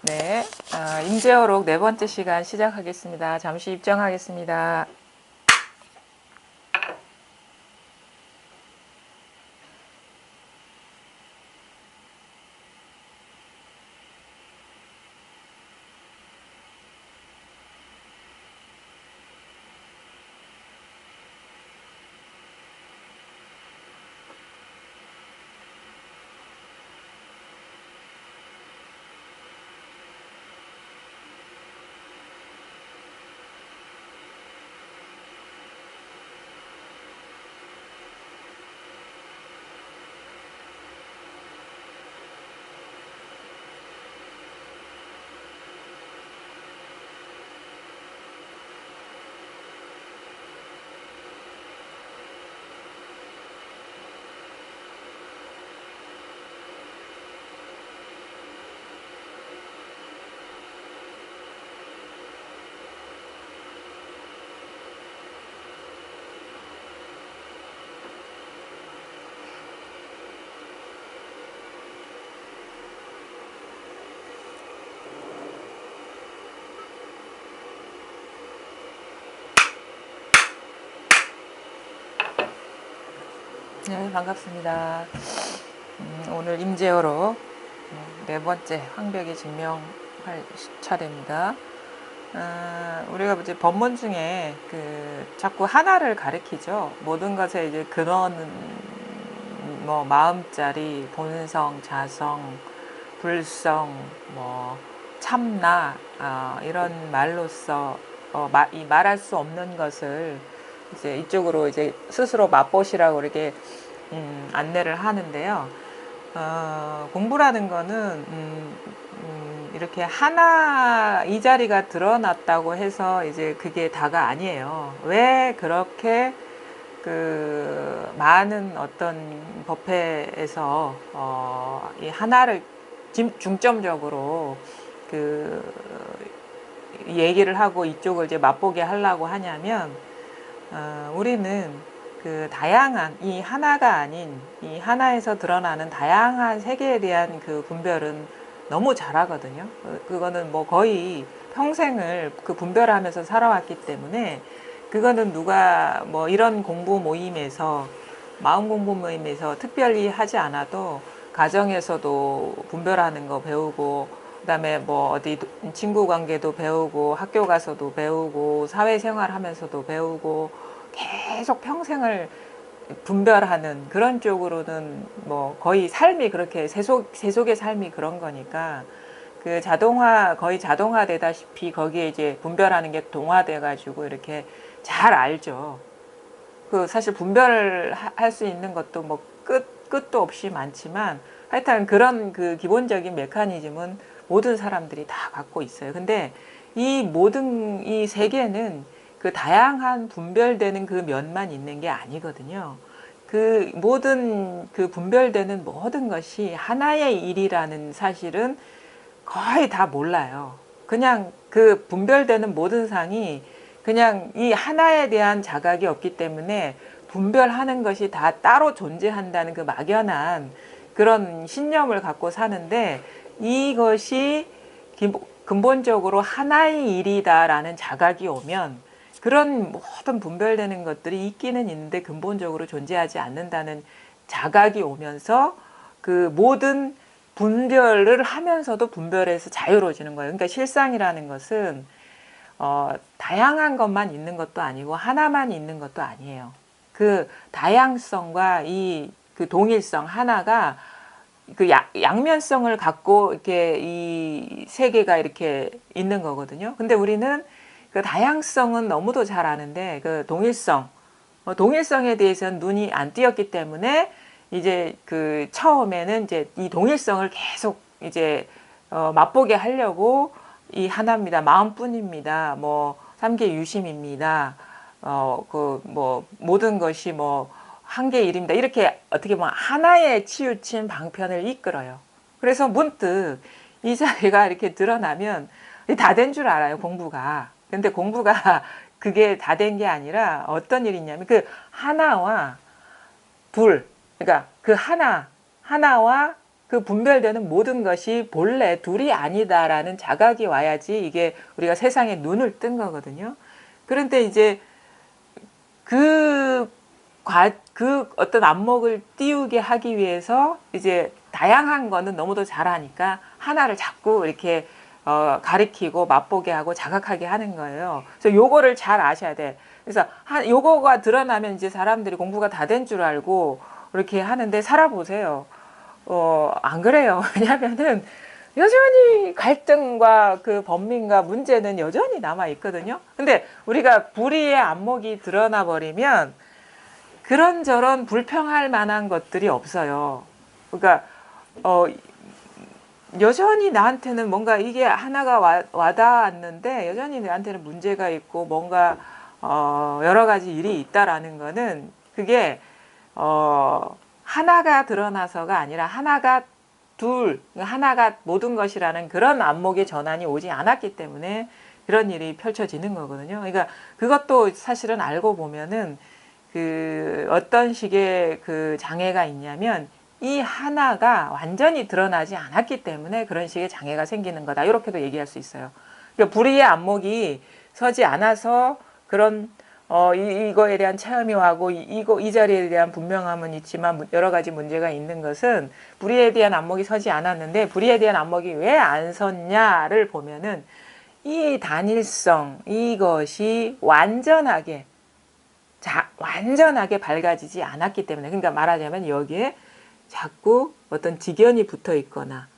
네, 임재어록 네 번째 시간 시작하겠습니다. 잠시 입장하겠습니다. 네, 반갑습니다. 오늘 임재어록 네 번째 황벽이 증명할 차례입니다. 우리가 이제 법문 중에 자꾸 하나를 가리키죠. 모든 것의 이제 근원은 뭐 마음자리, 본성, 자성, 불성, 뭐 참나 이런 말로써 이 말할 수 없는 것을 이제 이쪽으로 이제 스스로 맛보시라고 이렇게 안내를 하는데요. 공부라는 거는 이렇게 하나 이 자리가 드러났다고 해서 이제 그게 다가 아니에요. 왜 그렇게 많은 어떤 법회에서 이 하나를 중점적으로 얘기를 하고 이쪽을 이제 맛보게 하려고 하냐면 우리는 다양한 이 하나가 아닌 이 하나에서 드러나는 다양한 세계에 대한 분별은 너무 잘하거든요. 그거는 뭐 거의 평생을 분별하면서 살아왔기 때문에 그거는 누가 뭐 이런 공부 모임에서 마음 공부 모임에서 특별히 하지 않아도 가정에서도 분별하는 거 배우고 그다음에 뭐 어디 친구 관계도 배우고 학교 가서도 배우고 사회생활 하면서도 배우고 계속 평생을 분별하는 그런 쪽으로는 뭐 거의 삶이 그렇게 세속의 삶이 그런 거니까 거의 자동화되다시피 거기에 이제 분별하는 게 동화돼 가지고 이렇게 잘 알죠. 사실 분별할 수 있는 것도 뭐 끝도 없이 많지만 하여튼 그런 기본적인 메커니즘은 모든 사람들이 다 갖고 있어요. 근데 이 세계는 다양한 분별되는 면만 있는 게 아니거든요. 모든 분별되는 모든 것이 하나의 일이라는 사실은 거의 다 몰라요. 그냥 분별되는 모든 상이 그냥 이 하나에 대한 자각이 없기 때문에 분별하는 것이 다 따로 존재한다는 막연한 그런 신념을 갖고 사는데 이것이 근본적으로 하나의 일이다라는 자각이 오면 그런 모든 분별되는 것들이 있기는 있는데 근본적으로 존재하지 않는다는 자각이 오면서 모든 분별을 하면서도 분별에서 자유로워지는 거예요. 그러니까 실상이라는 것은 다양한 것만 있는 것도 아니고 하나만 있는 것도 아니에요. 다양성과 이 동일성 하나가 양면성을 갖고 이렇게 이 세계가 이렇게 있는 거거든요. 근데 우리는 다양성은 너무도 잘 아는데 동일성에 대해서는 눈이 안 띄었기 때문에 이제 처음에는 이제 이 동일성을 계속 이제 맛보게 하려고 이 하나입니다. 마음뿐입니다. 뭐 삼계유심입니다. 뭐 모든 것이 뭐 한계 일입니다. 이렇게 어떻게 보면 하나에 치우친 방편을 이끌어요. 그래서 문득 이 자리가 이렇게 드러나면 다 된 줄 알아요, 공부가. 근데 공부가 그게 다 된 게 아니라 어떤 일이 있냐면 하나와 그러니까 하나와 그 분별되는 모든 것이 본래 둘이 아니다라는 자각이 와야지 이게 우리가 세상에 눈을 뜬 거거든요. 그런데 이제 그 어떤 안목을 띄우게 하기 위해서 이제 다양한 거는 너무도 잘하니까 하나를 자꾸 이렇게 가리키고 맛보게 하고 자각하게 하는 거예요. 그래서 요거를 잘 아셔야 돼. 그래서 요거가 드러나면 이제 사람들이 공부가 다 된 줄 알고 이렇게 하는데 살아보세요. 안 그래요. 왜냐면은 여전히 갈등과 그 번민과 문제는 여전히 남아 있거든요. 근데 우리가 불의의 안목이 드러나 버리면 그런저런 불평할 만한 것들이 없어요. 그러니까 여전히 나한테는 뭔가 이게 하나가 와닿았는데 여전히 나한테는 문제가 있고 뭔가 여러 가지 일이 있다라는 거는 그게 하나가 드러나서가 아니라 하나가 하나가 모든 것이라는 그런 안목의 전환이 오지 않았기 때문에 그런 일이 펼쳐지는 거거든요. 그러니까 그것도 사실은 알고 보면은 그 어떤 식의 그 장애가 있냐면 이 하나가 완전히 드러나지 않았기 때문에 그런 식의 장애가 생기는 거다. 이렇게도 얘기할 수 있어요. 그러니까 불의의 안목이 서지 않아서 그런 이거에 대한 체험이 하고 이 자리에 대한 분명함은 있지만 여러 가지 문제가 있는 것은 불의에 대한 안목이 서지 않았는데 불의에 대한 안목이 왜 안 섰냐를 보면은 이 단일성 이것이 완전하게 밝아지지 않았기 때문에 그러니까 말하자면 여기에 자꾸 어떤 직연이 붙어 있거나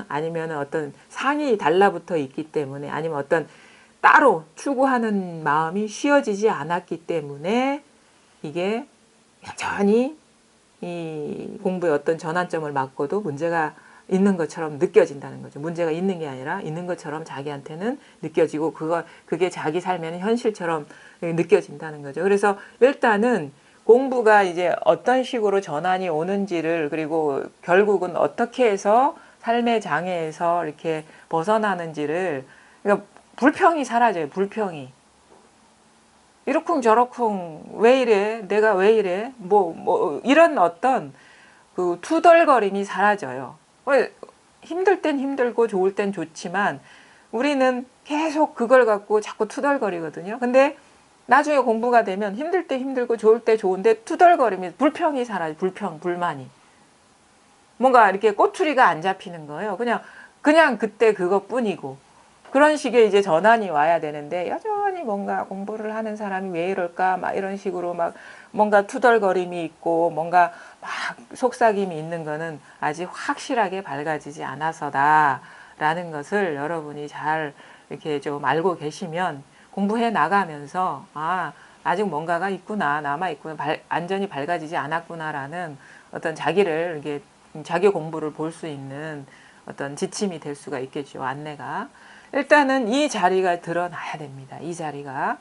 아니면 어떤 상이 달라붙어 있기 때문에 아니면 어떤 따로 추구하는 마음이 쉬어지지 않았기 때문에 이게 여전히 이 공부의 어떤 전환점을 맞고도 문제가 있는 것처럼 느껴진다는 거죠. 문제가 있는 게 아니라 있는 것처럼 자기한테는 느껴지고 그게 자기 삶에는 현실처럼 느껴진다는 거죠. 그래서 일단은 공부가 이제 어떤 식으로 전환이 오는지를 그리고 결국은 어떻게 해서 삶의 장애에서 이렇게 벗어나는지를 그러니까 불평이 사라져요. 불평이. 이러쿵저러쿵 왜 이래? 내가 왜 이래? 이런 어떤 그 투덜거림이 사라져요. 힘들 땐 힘들고 좋을 땐 좋지만 우리는 계속 그걸 갖고 자꾸 투덜거리거든요. 근데 나중에 공부가 되면 힘들 때 힘들고 좋을 때 좋은데 투덜거림이 불평이 사라져. 불만이. 뭔가 이렇게 꼬투리가 안 잡히는 거예요. 그냥 그때 그것뿐이고. 그런 식의 이제 전환이 와야 되는데 여전히 뭔가 공부를 하는 사람이 왜 이럴까 막 이런 식으로 막 뭔가 투덜거림이 있고 뭔가 막 속삭임이 있는 거는 아직 확실하게 밝아지지 않아서다라는 것을 여러분이 잘 이렇게 좀 알고 계시면 공부해 나가면서 아직 뭔가가 있구나 남아 있구나 완전히 밝아지지 않았구나라는 어떤 자기를 이렇게 자기 공부를 볼 수 있는 어떤 지침이 될 수가 있겠죠. 안내가. 일단은 이 자리가 드러나야 됩니다. 이 자리가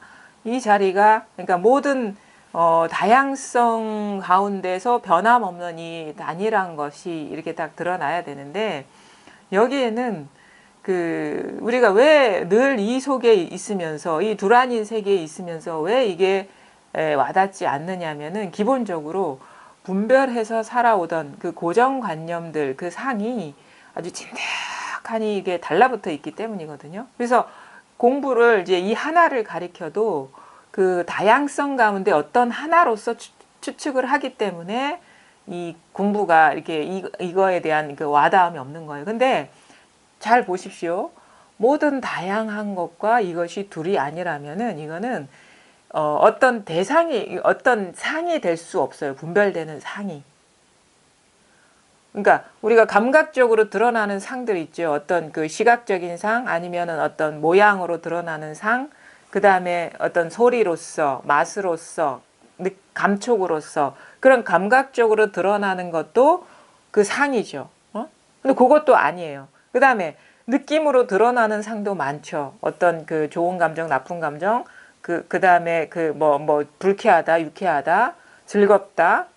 그러니까 모든 다양성 가운데서 변함없는 이 단일한 것이 이렇게 딱 드러나야 되는데 여기에는 그 우리가 왜 늘 이 속에 있으면서 이 두란인 세계에 있으면서 왜 이게 와닿지 않느냐면은 기본적으로 분별해서 살아오던 그 고정관념들 그 상이 아주 진득하니 이게 달라붙어 있기 때문이거든요. 그래서 공부를 이제 이 하나를 가리켜도 그 다양성 가운데 어떤 하나로서 추측을 하기 때문에 이 공부가 이렇게 이거에 대한 그 와닿음이 없는 거예요. 근데 잘 보십시오. 모든 다양한 것과 이것이 둘이 아니라면은 이거는 어떤 대상이 어떤 상이 될 수 없어요. 분별되는 상이. 그러니까 우리가 감각적으로 드러나는 상들 있죠. 어떤 그 시각적인 상 아니면은 어떤 모양으로 드러나는 상, 그 다음에 어떤 소리로서, 맛으로서, 감촉으로서 그런 감각적으로 드러나는 것도 그 상이죠. 근데 그것도 아니에요. 그 다음에 느낌으로 드러나는 상도 많죠. 어떤 그 좋은 감정, 나쁜 감정, 그 다음에 불쾌하다, 유쾌하다, 즐겁다,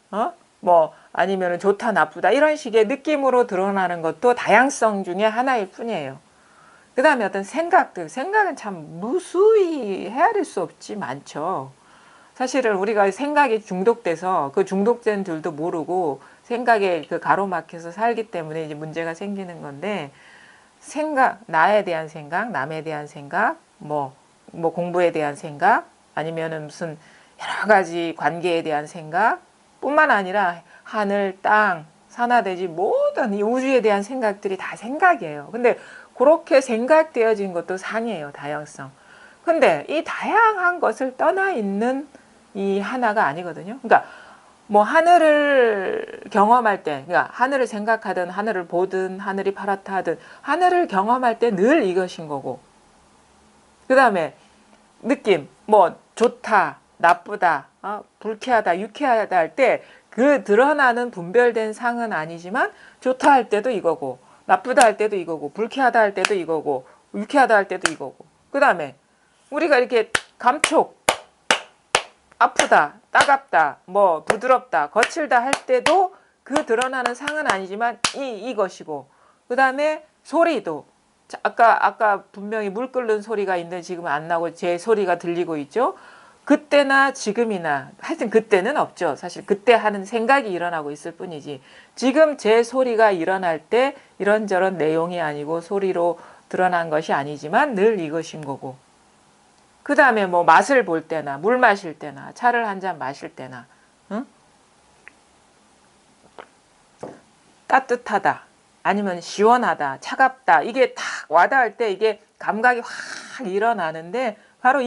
아니면 좋다, 나쁘다 이런 식의 느낌으로 드러나는 것도 다양성 중에 하나일 뿐이에요. 그 다음에 어떤 생각은 참 무수히 헤아릴 수 없지 많죠. 사실은 우리가 생각이 중독돼서 그 중독된 줄도 모르고 생각에 그 가로막혀서 살기 때문에 이제 문제가 생기는 건데, 생각, 나에 대한 생각, 남에 대한 생각, 뭐 공부에 대한 생각, 아니면은 무슨 여러 가지 관계에 대한 생각 뿐만 아니라 하늘, 땅, 산하대지 모든 이 우주에 대한 생각들이 다 생각이에요. 근데 그렇게 생각되어진 것도 상이에요. 다양성. 근데 이 다양한 것을 떠나 있는 이 하나가 아니거든요. 그러니까 뭐 하늘을 경험할 때, 그러니까 하늘을 생각하든 하늘을 보든 하늘이 파랗다 하든 하늘을 경험할 때 늘 이것인 거고, 그 다음에 느낌, 뭐 좋다, 나쁘다, 불쾌하다, 유쾌하다 할 때 그 드러나는 분별된 상은 아니지만 좋다 할 때도 이거고, 나쁘다 할 때도 이거고, 불쾌하다 할 때도 이거고, 유쾌하다 할 때도 이거고, 그 다음에 우리가 이렇게 감촉, 아프다, 따갑다, 뭐 부드럽다, 거칠다 할 때도 그 드러나는 상은 아니지만 이것이고, 그 다음에 소리도 아까 분명히 물 끓는 소리가 있는데 지금 안 나고 제 소리가 들리고 있죠. 그때나 지금이나 하여튼 그때는 없죠. 사실 그때 하는 생각이 일어나고 있을 뿐이지, 지금 제 소리가 일어날 때 이런저런 내용이 아니고 소리로 드러난 것이 아니지만 늘 이것인 거고, 그 다음에 뭐 맛을 볼 때나 물 마실 때나 차를 한 잔 마실 때나, 응? 따뜻하다, 아니면 시원하다, 차갑다, 이게 딱 와닿을 때 이게 감각이 확 일어나는데 바로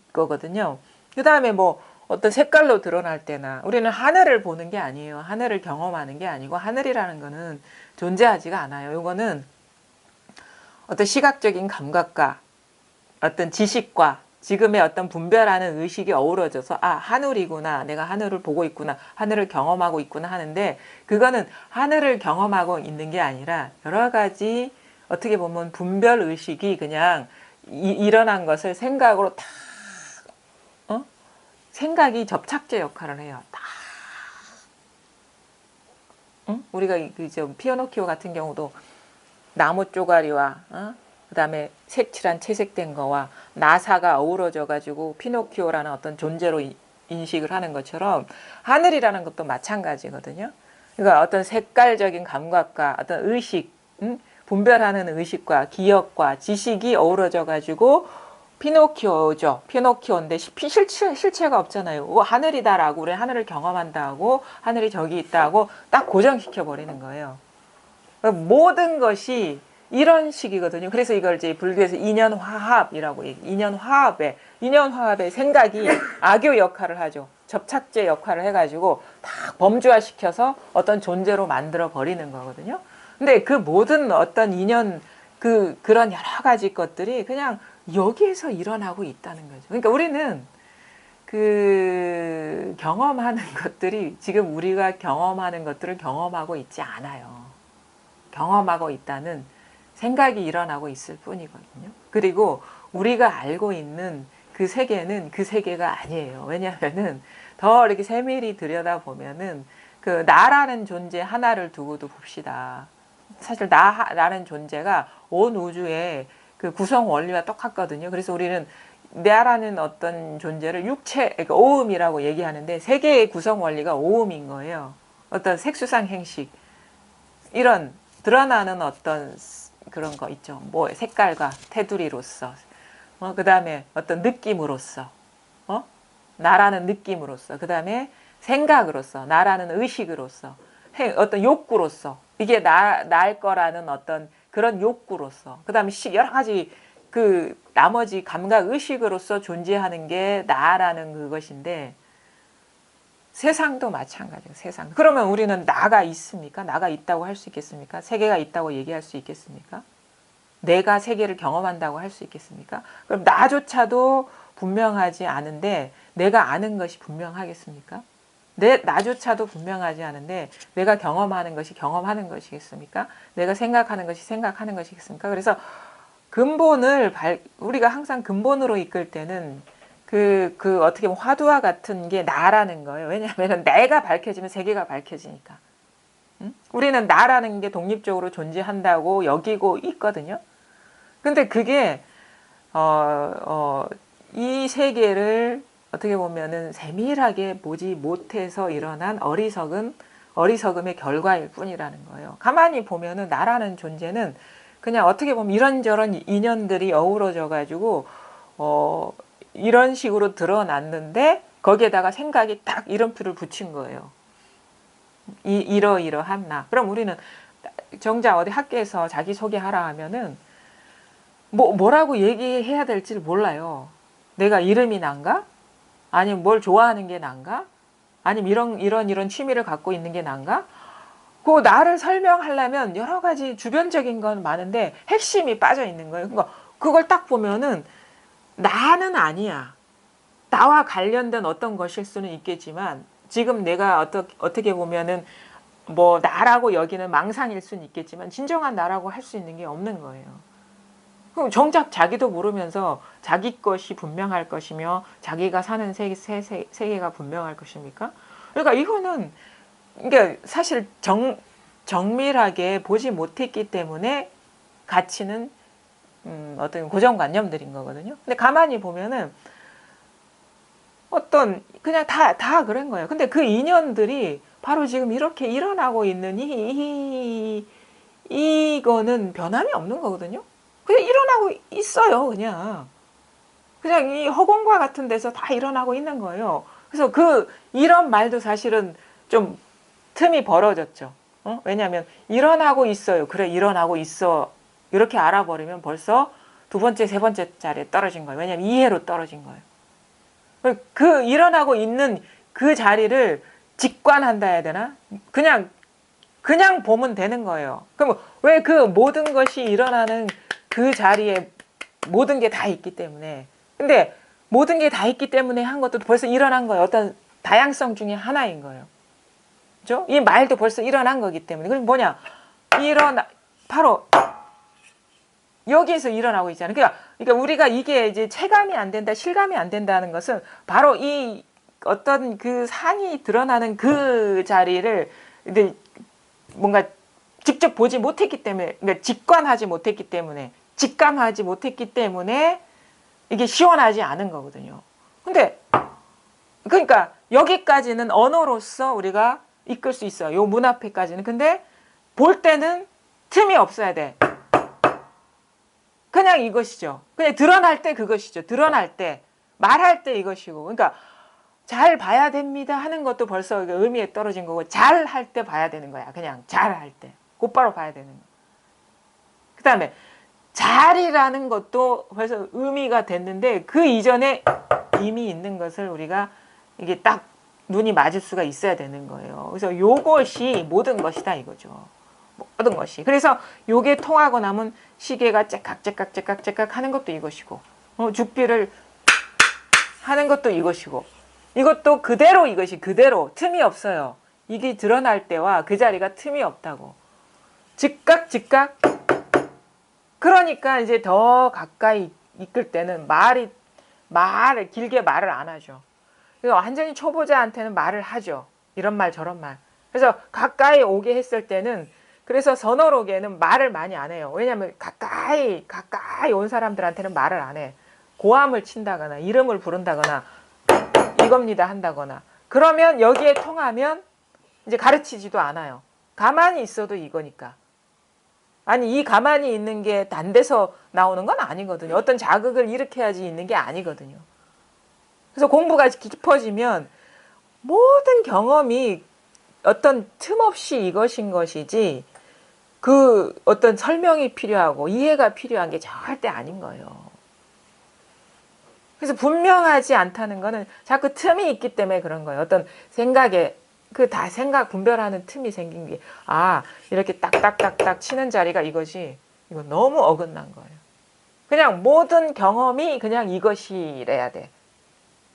이거거든요. 그 다음에 뭐 어떤 색깔로 드러날 때나, 우리는 하늘을 보는 게 아니에요. 하늘을 경험하는 게 아니고, 하늘이라는 거는 존재하지가 않아요. 이거는 어떤 시각적인 감각과 어떤 지식과 지금의 어떤 분별하는 의식이 어우러져서 하늘이구나, 내가 하늘을 보고 있구나, 하늘을 경험하고 있구나 하는데, 그거는 하늘을 경험하고 있는 게 아니라 여러 가지 어떻게 보면 분별 의식이 그냥 일어난 것을 생각으로 다 생각이 접착제 역할을 해요. 다. 우리가 그 피노키오 같은 경우도 나무 쪼가리와 그다음에 색칠한 채색된 거와 나사가 어우러져 가지고 피노키오라는 어떤 존재로 인식을 하는 것처럼 하늘이라는 것도 마찬가지거든요. 그러니까 어떤 색깔적인 감각과 어떤 의식, 분별하는 의식과 기억과 지식이 어우러져 가지고 피노키오죠. 피노키오인데 실체가 없잖아요. 하늘이다라고, 우리 하늘을 경험한다고, 하늘이 저기 있다고 딱 고정시켜 버리는 거예요. 모든 것이 이런 식이거든요. 그래서 이걸 이제 불교에서 인연화합이라고 얘기해요. 인연화합의 생각이 악교 역할을 하죠. 접착제 역할을 해가지고 딱 범주화시켜서 어떤 존재로 만들어 버리는 거거든요. 근데 그 모든 어떤 인연, 그런 여러 가지 것들이 그냥 여기에서 일어나고 있다는 거죠. 그러니까 우리는 그 경험하는 것들이, 지금 우리가 경험하는 것들을 경험하고 있지 않아요. 경험하고 있다는 생각이 일어나고 있을 뿐이거든요. 그리고 우리가 알고 있는 그 세계는 그 세계가 아니에요. 왜냐하면은 더 이렇게 세밀히 들여다보면은 그 나라는 존재 하나를 두고도 봅시다. 사실 나라는 존재가 온 우주의 그 구성 원리와 똑같거든요. 그래서 우리는 나라는 어떤 존재를 육체, 그러니까 오음이라고 얘기하는데, 세계의 구성 원리가 오음인 거예요. 어떤 색수상 행식, 이런 드러나는 어떤 그런 거 있죠. 뭐 색깔과 테두리로서, 그 다음에 어떤 느낌으로서, 나라는 느낌으로서, 그 다음에 생각으로서, 나라는 의식으로서, 어떤 욕구로서, 이게 나일 거라는 어떤 그런 욕구로서, 그 다음에 여러 가지 그 나머지 감각 의식으로서 존재하는 게 나라는 그것인데, 세상도 마찬가지예요. 세상. 그러면 우리는 나가 있습니까? 나가 있다고 할 수 있겠습니까? 세계가 있다고 얘기할 수 있겠습니까? 내가 세계를 경험한다고 할 수 있겠습니까? 그럼 나조차도 분명하지 않은데 내가 아는 것이 분명하겠습니까? 나조차도 분명하지 않은데 내가 경험하는 것이 경험하는 것이겠습니까? 내가 생각하는 것이 생각하는 것이겠습니까? 그래서 우리가 항상 근본으로 이끌 때는 어떻게 보면 화두와 같은 게 나라는 거예요. 왜냐하면 내가 밝혀지면 세계가 밝혀지니까. 우리는 나라는 게 독립적으로 존재한다고 여기고 있거든요. 근데 그게, 이 세계를 어떻게 보면은 세밀하게 보지 못해서 일어난 어리석음의 결과일 뿐이라는 거예요. 가만히 보면은 나라는 존재는 그냥 어떻게 보면 이런저런 인연들이 어우러져 가지고 이런 식으로 드러났는데 거기에다가 생각이 딱 이름표를 붙인 거예요. 이러이러한 나. 그럼 우리는 정작 어디 학교에서 자기소개하라 하면은 뭐라고 얘기해야 될지를 몰라요. 내가 이름이 난가? 아니면 뭘 좋아하는 게 난가? 아니면 이런 취미를 갖고 있는 게 난가? 그 나를 설명하려면 여러 가지 주변적인 건 많은데 핵심이 빠져 있는 거예요. 그러니까 그걸 딱 보면은 나는 아니야. 나와 관련된 어떤 것일 수는 있겠지만 지금 내가 어떻게 보면은 뭐 나라고 여기는 망상일 수는 있겠지만 진정한 나라고 할 수 있는 게 없는 거예요. 그럼 정작 자기도 모르면서 자기 것이 분명할 것이며 자기가 사는 세계가 분명할 것입니까? 그러니까 이거는 그러니까 사실 정밀하게 보지 못했기 때문에 가치는 어떤 고정관념들인 거거든요. 근데 가만히 보면은 어떤 그냥 다 그런 거예요. 근데 그 인연들이 바로 지금 이렇게 일어나고 있는 이거는 변함이 없는 거거든요. 그냥 일어나고 있어요. 그냥 이 허공과 같은 데서 다 일어나고 있는 거예요. 그래서 이런 말도 사실은 좀 틈이 벌어졌죠. 왜냐하면 일어나고 있어요. 그래 일어나고 있어. 이렇게 알아버리면 벌써 두 번째, 세 번째 자리에 떨어진 거예요. 왜냐하면 이해로 떨어진 거예요. 그 일어나고 있는 그 자리를 직관한다 해야 되나? 그냥 보면 되는 거예요. 그럼 왜 그 모든 것이 일어나는 그 자리에 모든 게 다 있기 때문에. 근데 모든 게 다 있기 때문에 한 것도 벌써 일어난 거예요. 어떤 다양성 중에 하나인 거예요. 그죠? 이 말도 벌써 일어난 거기 때문에. 그럼 뭐냐? 바로 여기에서 일어나고 있잖아요. 그러니까 우리가 이게 이제 체감이 안 된다, 실감이 안 된다는 것은 바로 이 어떤 그 상이 드러나는 그 자리를 이제 뭔가 직접 보지 못했기 때문에, 그러니까 직감하지 못했기 때문에 이게 시원하지 않은 거거든요. 근데 그러니까 여기까지는 언어로서 우리가 이끌 수 있어요. 요 문 앞에까지는. 근데 볼 때는 틈이 없어야 돼. 그냥 이것이죠. 그냥 드러날 때 그것이죠. 드러날 때, 말할 때 이것이고. 그러니까 잘 봐야 됩니다 하는 것도 벌써 의미에 떨어진 거고, 잘 할 때 봐야 되는 거야. 그냥 잘 할 때. 곧바로 봐야 되는 거야. 그 다음에 잘이라는 것도 벌써 의미가 됐는데 그 이전에 이미 있는 것을 우리가 이게 딱 눈이 맞을 수가 있어야 되는 거예요. 그래서 요것이 모든 것이다 이거죠. 모든 것이. 그래서 요게 통하고 나면 시계가 째깍째깍 하는 것도 이것이고, 죽비를 하는 것도 이것이고, 이것도 그대로 그대로 틈이 없어요. 이게 드러날 때와 그 자리가 틈이 없다고. 즉각. 그러니까 이제 더 가까이 이끌 때는 길게 말을 안 하죠. 완전히 초보자한테는 말을 하죠. 이런 말 저런 말. 그래서 가까이 오게 했을 때는, 그래서 서너록에는 말을 많이 안 해요. 왜냐하면 가까이 온 사람들한테는 말을 안 해. 고함을 친다거나 이름을 부른다거나 이겁니다 한다거나. 그러면 여기에 통하면 이제 가르치지도 않아요. 가만히 있어도 이거니까. 아니 이 가만히 있는 게 단 데서 나오는 건 아니거든요. 어떤 자극을 일으켜야지 있는 게 아니거든요. 그래서 공부가 깊어지면 모든 경험이 어떤 틈 없이 이것인 것이지 그 어떤 설명이 필요하고 이해가 필요한 게 절대 아닌 거예요. 그래서 분명하지 않다는 거는 자꾸 틈이 있기 때문에 그런 거예요. 어떤 생각에 다 생각 분별하는 틈이 생긴 게, 이렇게 딱딱딱딱 치는 자리가 이거 너무 어긋난 거예요. 그냥 모든 경험이 그냥 이것이래야 돼.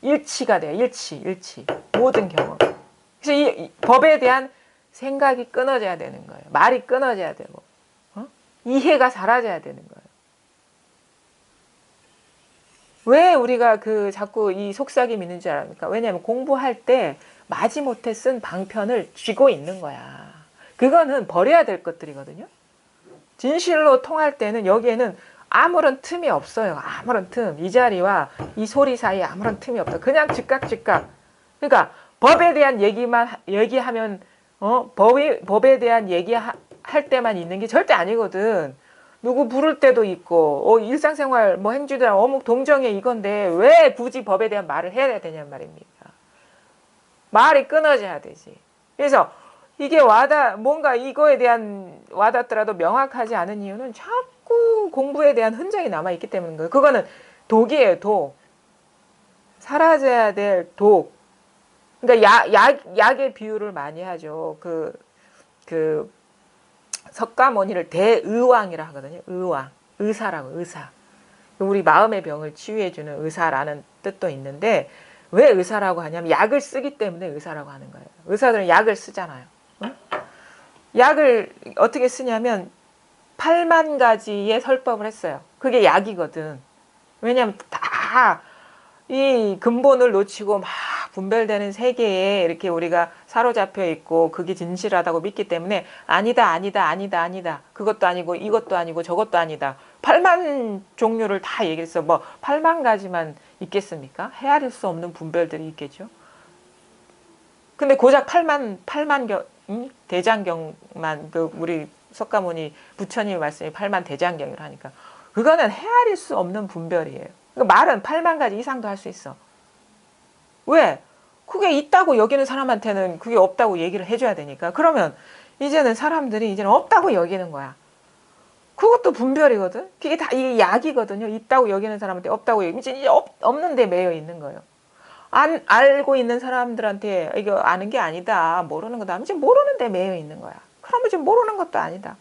일치가 돼요. 일치. 모든 경험. 그래서 이 법에 대한 생각이 끊어져야 되는 거예요. 말이 끊어져야 되고, 이해가 사라져야 되는 거예요. 왜 우리가 자꾸 이 속삭임 있는 줄 압니까? 왜냐하면 공부할 때 마지못해 쓴 방편을 쥐고 있는 거야. 그거는 버려야 될 것들이거든요. 진실로 통할 때는 여기에는 아무런 틈이 없어요. 아무런 틈. 이 자리와 이 소리 사이에 아무런 틈이 없어. 그냥 즉각. 그러니까 법에 대한 얘기하면 법에 대한 얘기할 때만 있는 게 절대 아니거든. 누구 부를 때도 있고 일상생활 뭐 행주들 어묵 동정에 이건데 왜 굳이 법에 대한 말을 해야 되냔 말입니다. 말이 끊어져야 되지. 그래서 이게 뭔가 이거에 대한 와닿더라도 명확하지 않은 이유는 자꾸 공부에 대한 흔적이 남아있기 때문인 거예요. 그거는 독이에요, 독. 사라져야 될 독. 그러니까 약의 비유를 많이 하죠. 그 석가모니를 대의왕이라 하거든요. 의왕. 의사라고, 의사. 우리 마음의 병을 치유해주는 의사라는 뜻도 있는데, 왜 의사라고 하냐면 약을 쓰기 때문에 의사라고 하는 거예요. 의사들은 약을 쓰잖아요. 응? 약을 어떻게 쓰냐면 8만 가지의 설법을 했어요. 그게 약이거든. 왜냐면 다 이 근본을 놓치고 막 분별되는 세계에 이렇게 우리가 사로잡혀 있고 그게 진실하다고 믿기 때문에 아니다. 그것도 아니고 이것도 아니고 저것도 아니다. 8만 종류를 다 얘기했어. 뭐 8만 가지만 있겠습니까? 헤아릴 수 없는 분별들이 있겠죠. 근데 고작 8만 대장경만 우리 석가모니 부처님 말씀이 8만 대장경이라 하니까 그거는 헤아릴 수 없는 분별이에요. 그러니까 말은 8만 가지 이상도 할 수 있어. 왜? 그게 있다고 여기는 사람한테는 그게 없다고 얘기를 해줘야 되니까. 그러면 이제는 사람들이 이제는 없다고 여기는 거야. 그것도 분별이거든. 그게 다 이 약이거든요. 있다고 여기는 사람한테 없다고 이제 없는데 매여 있는 거예요. 알고 있는 사람들한테 이거 아는 게 아니다. 모르는 거다. 이제 모르는데 매여 있는 거야. 그러면 지금 모르는 것도 아니다.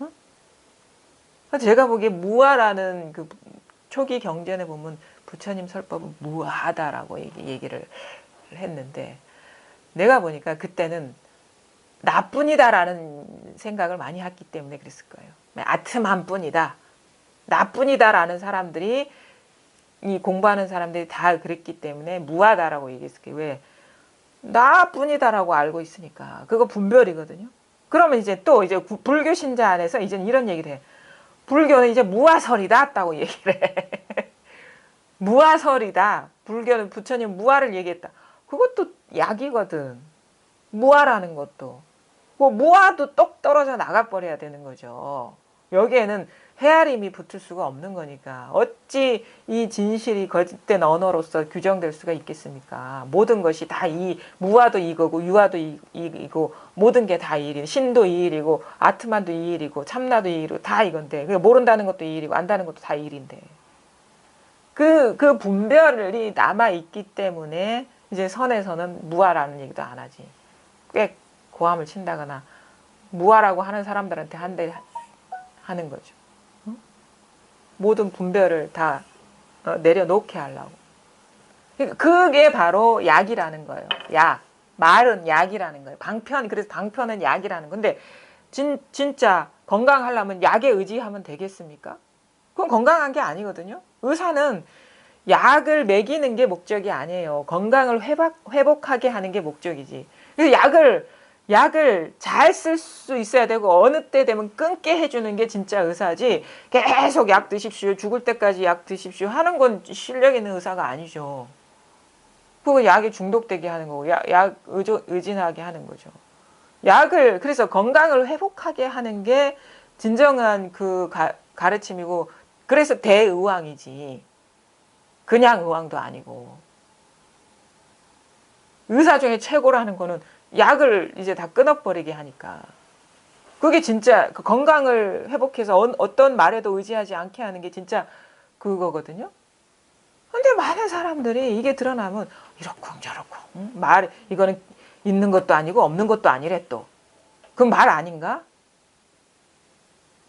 응? 제가 보기에 무아라는 그 초기 경전에 보면 부처님 설법은 무아하다라고 얘기를 했는데 내가 보니까 그때는 나뿐이다라는 생각을 많이 했기 때문에 그랬을 거예요. 아트만 뿐이다. 나뿐이다라는 사람들이 이 공부하는 사람들이 다 그랬기 때문에 무하다라고 얘기했을 거예요. 왜? 나뿐이다라고 알고 있으니까. 그거 분별이거든요. 그러면 이제 또 이제 불교 신자 안에서 이제 이런 얘기를 해. 불교는 이제 무아설이다 했다고 얘기를 해. 무아설이다. 불교는 부처님 무아를 얘기했다. 그것도 약이거든. 무아라는 것도. 뭐 무아도 똑 떨어져 나가버려야 되는 거죠. 여기에는 헤아림이 붙을 수가 없는 거니까 어찌 이 진실이 거짓된 언어로서 규정될 수가 있겠습니까? 모든 것이 다 무아도 이거고 유아도 이고 모든 게 다 이일이고 신도 이일이고 아트만도 이일이고 참나도 이일이고 다 이건데 모른다는 것도 이일이고 안다는 것도 다 이일인데 그 분별이 남아있기 때문에 이제 선에서는 무아라는 얘기도 안 하지. 꽤 고함을 친다거나 무아라고 하는 사람들한테 한대 하는 거죠. 응? 모든 분별을 다 내려놓게 하려고. 그게 바로 약이라는 거예요. 약. 말은 약이라는 거예요. 그래서 방편은 약이라는 건데 진짜 건강하려면 약에 의지하면 되겠습니까? 그건 건강한 게 아니거든요. 의사는 약을 먹이는 게 목적이 아니에요. 건강을 회복하게 하는 게 목적이지. 그래서 약을 잘 쓸 수 있어야 되고 어느 때 되면 끊게 해주는 게 진짜 의사지 계속 약 드십시오. 죽을 때까지 약 드십시오 하는 건 실력 있는 의사가 아니죠. 그거 약에 중독되게 하는 거고 약 의진하게 하는 거죠. 그래서 건강을 회복하게 하는 게 진정한 그 가르침이고 그래서 대의왕이지. 그냥 의왕도 아니고. 의사 중에 최고라는 거는 약을 이제 다 끊어버리게 하니까. 그게 진짜 건강을 회복해서 어떤 말에도 의지하지 않게 하는 게 진짜 그거거든요. 근데 많은 사람들이 이게 드러나면 이렇쿵 저렇쿵 이거는 있는 것도 아니고 없는 것도 아니래 또. 그건 말 아닌가?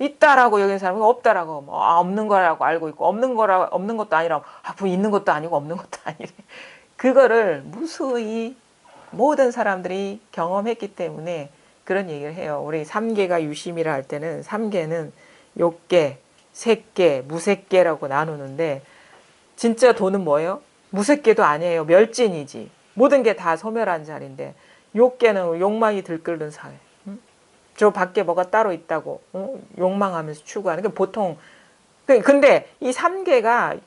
있다라고 여기는 사람은 없다라고 없는 거라고 알고 있고 없는 것도 아니라 그럼 있는 것도 아니고 없는 것도 아니래. 그거를 무수히 모든 사람들이 경험했기 때문에 그런 얘기를 해요. 우리 삼계가 유심이라 할 때는 삼계는 욕계, 색계, 무색계라고 나누는데 진짜 도는 뭐예요? 무색계도 아니에요. 멸진이지. 모든 게 다 소멸한 자리인데 욕계는 욕망이 들끓는 사회. 저 밖에 뭐가 따로 있다고 욕망하면서 추구하는 게 보통 근데 이 3개가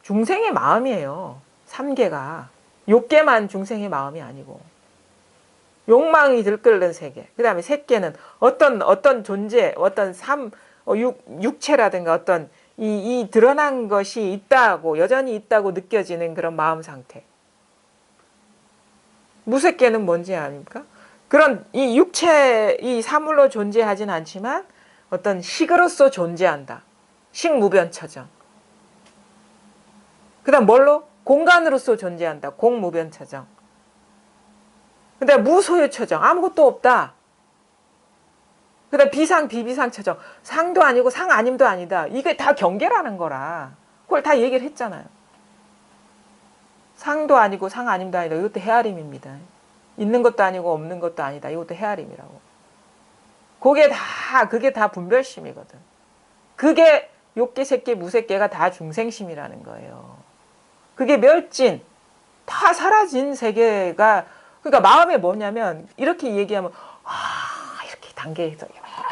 중생의 마음이에요. 3개가. 욕개만 중생의 마음이 아니고. 욕망이 들끓는 세계. 그 다음에 셋개는 어떤 존재, 어떤 육체라든가 어떤 이 드러난 것이 있다고, 여전히 있다고 느껴지는 그런 마음 상태. 무색개는 뭔지 아닙니까? 그런 이 육체, 이 사물로 존재하진 않지만 어떤 식으로서 존재한다. 식무변처정. 그 다음 뭘로? 공간으로서 존재한다. 공무변처정. 그 다음 무소유처정. 아무것도 없다. 그 다음 비상, 비비상처정. 상도 아니고 상 아님도 아니다. 이게 다 경계라는 거라. 그걸 다 얘기를 했잖아요. 상도 아니고 상 아님도 아니다. 이것도 헤아림입니다. 있는 것도 아니고 없는 것도 아니다. 이것도 헤아림이라고. 그게 다 분별심이거든. 그게 욕계, 색계, 무색계가 다 중생심이라는 거예요. 그게 멸진, 다 사라진 세계가, 그러니까 마음에 뭐냐면, 이렇게 얘기하면, 이렇게 단계에서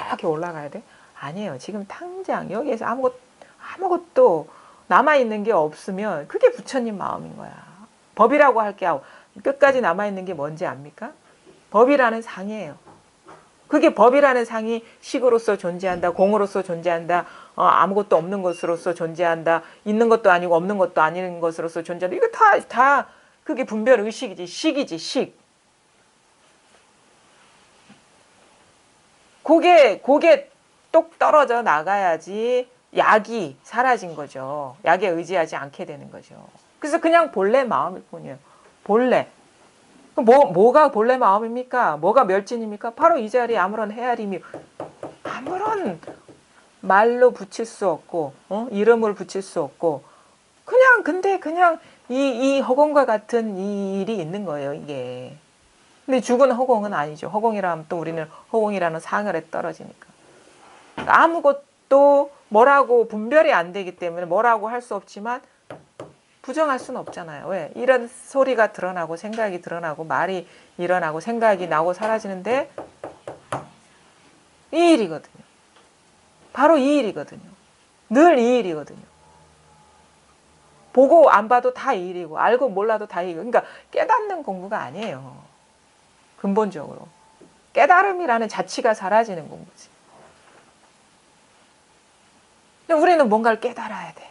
이렇게 올라가야 돼? 아니에요. 지금 당장 여기에서 아무것도 남아있는 게 없으면 그게 부처님 마음인 거야. 법이라고 할 게 끝까지 남아있는 게 뭔지 압니까? 법이라는 상이에요. 그게 법이라는 상이 식으로서 존재한다, 공으로서 존재한다, 아무것도 없는 것으로서 존재한다, 있는 것도 아니고 없는 것도 아닌 것으로서 존재한다. 이거 다 그게 분별 의식이지, 식이지, 식. 그게 똑 떨어져 나가야지 약이 사라진 거죠. 약에 의지하지 않게 되는 거죠. 그래서 그냥 본래 마음일 뿐이에요. 본래. 뭐가 본래 마음입니까? 뭐가 멸진입니까? 바로 이 자리에 아무런 헤아림이, 아무런 말로 붙일 수 없고, 이름을 붙일 수 없고, 근데 그냥 이 허공과 같은 이 일이 있는 거예요, 이게. 근데 죽은 허공은 아니죠. 허공이라면 또 우리는 허공이라는 상을에 떨어지니까. 아무것도 뭐라고 분별이 안 되기 때문에 뭐라고 할 수 없지만, 부정할 수는 없잖아요. 왜? 이런 소리가 드러나고 생각이 드러나고 말이 일어나고 생각이 나고 사라지는데 이 일이거든요. 바로 이 일이거든요. 늘 이 일이거든요. 보고 안 봐도 다 이 일이고 알고 몰라도 다 이 일이고. 그러니까 깨닫는 공부가 아니에요. 근본적으로. 깨달음이라는 자치가 사라지는 공부지. 근데 우리는 뭔가를 깨달아야 돼.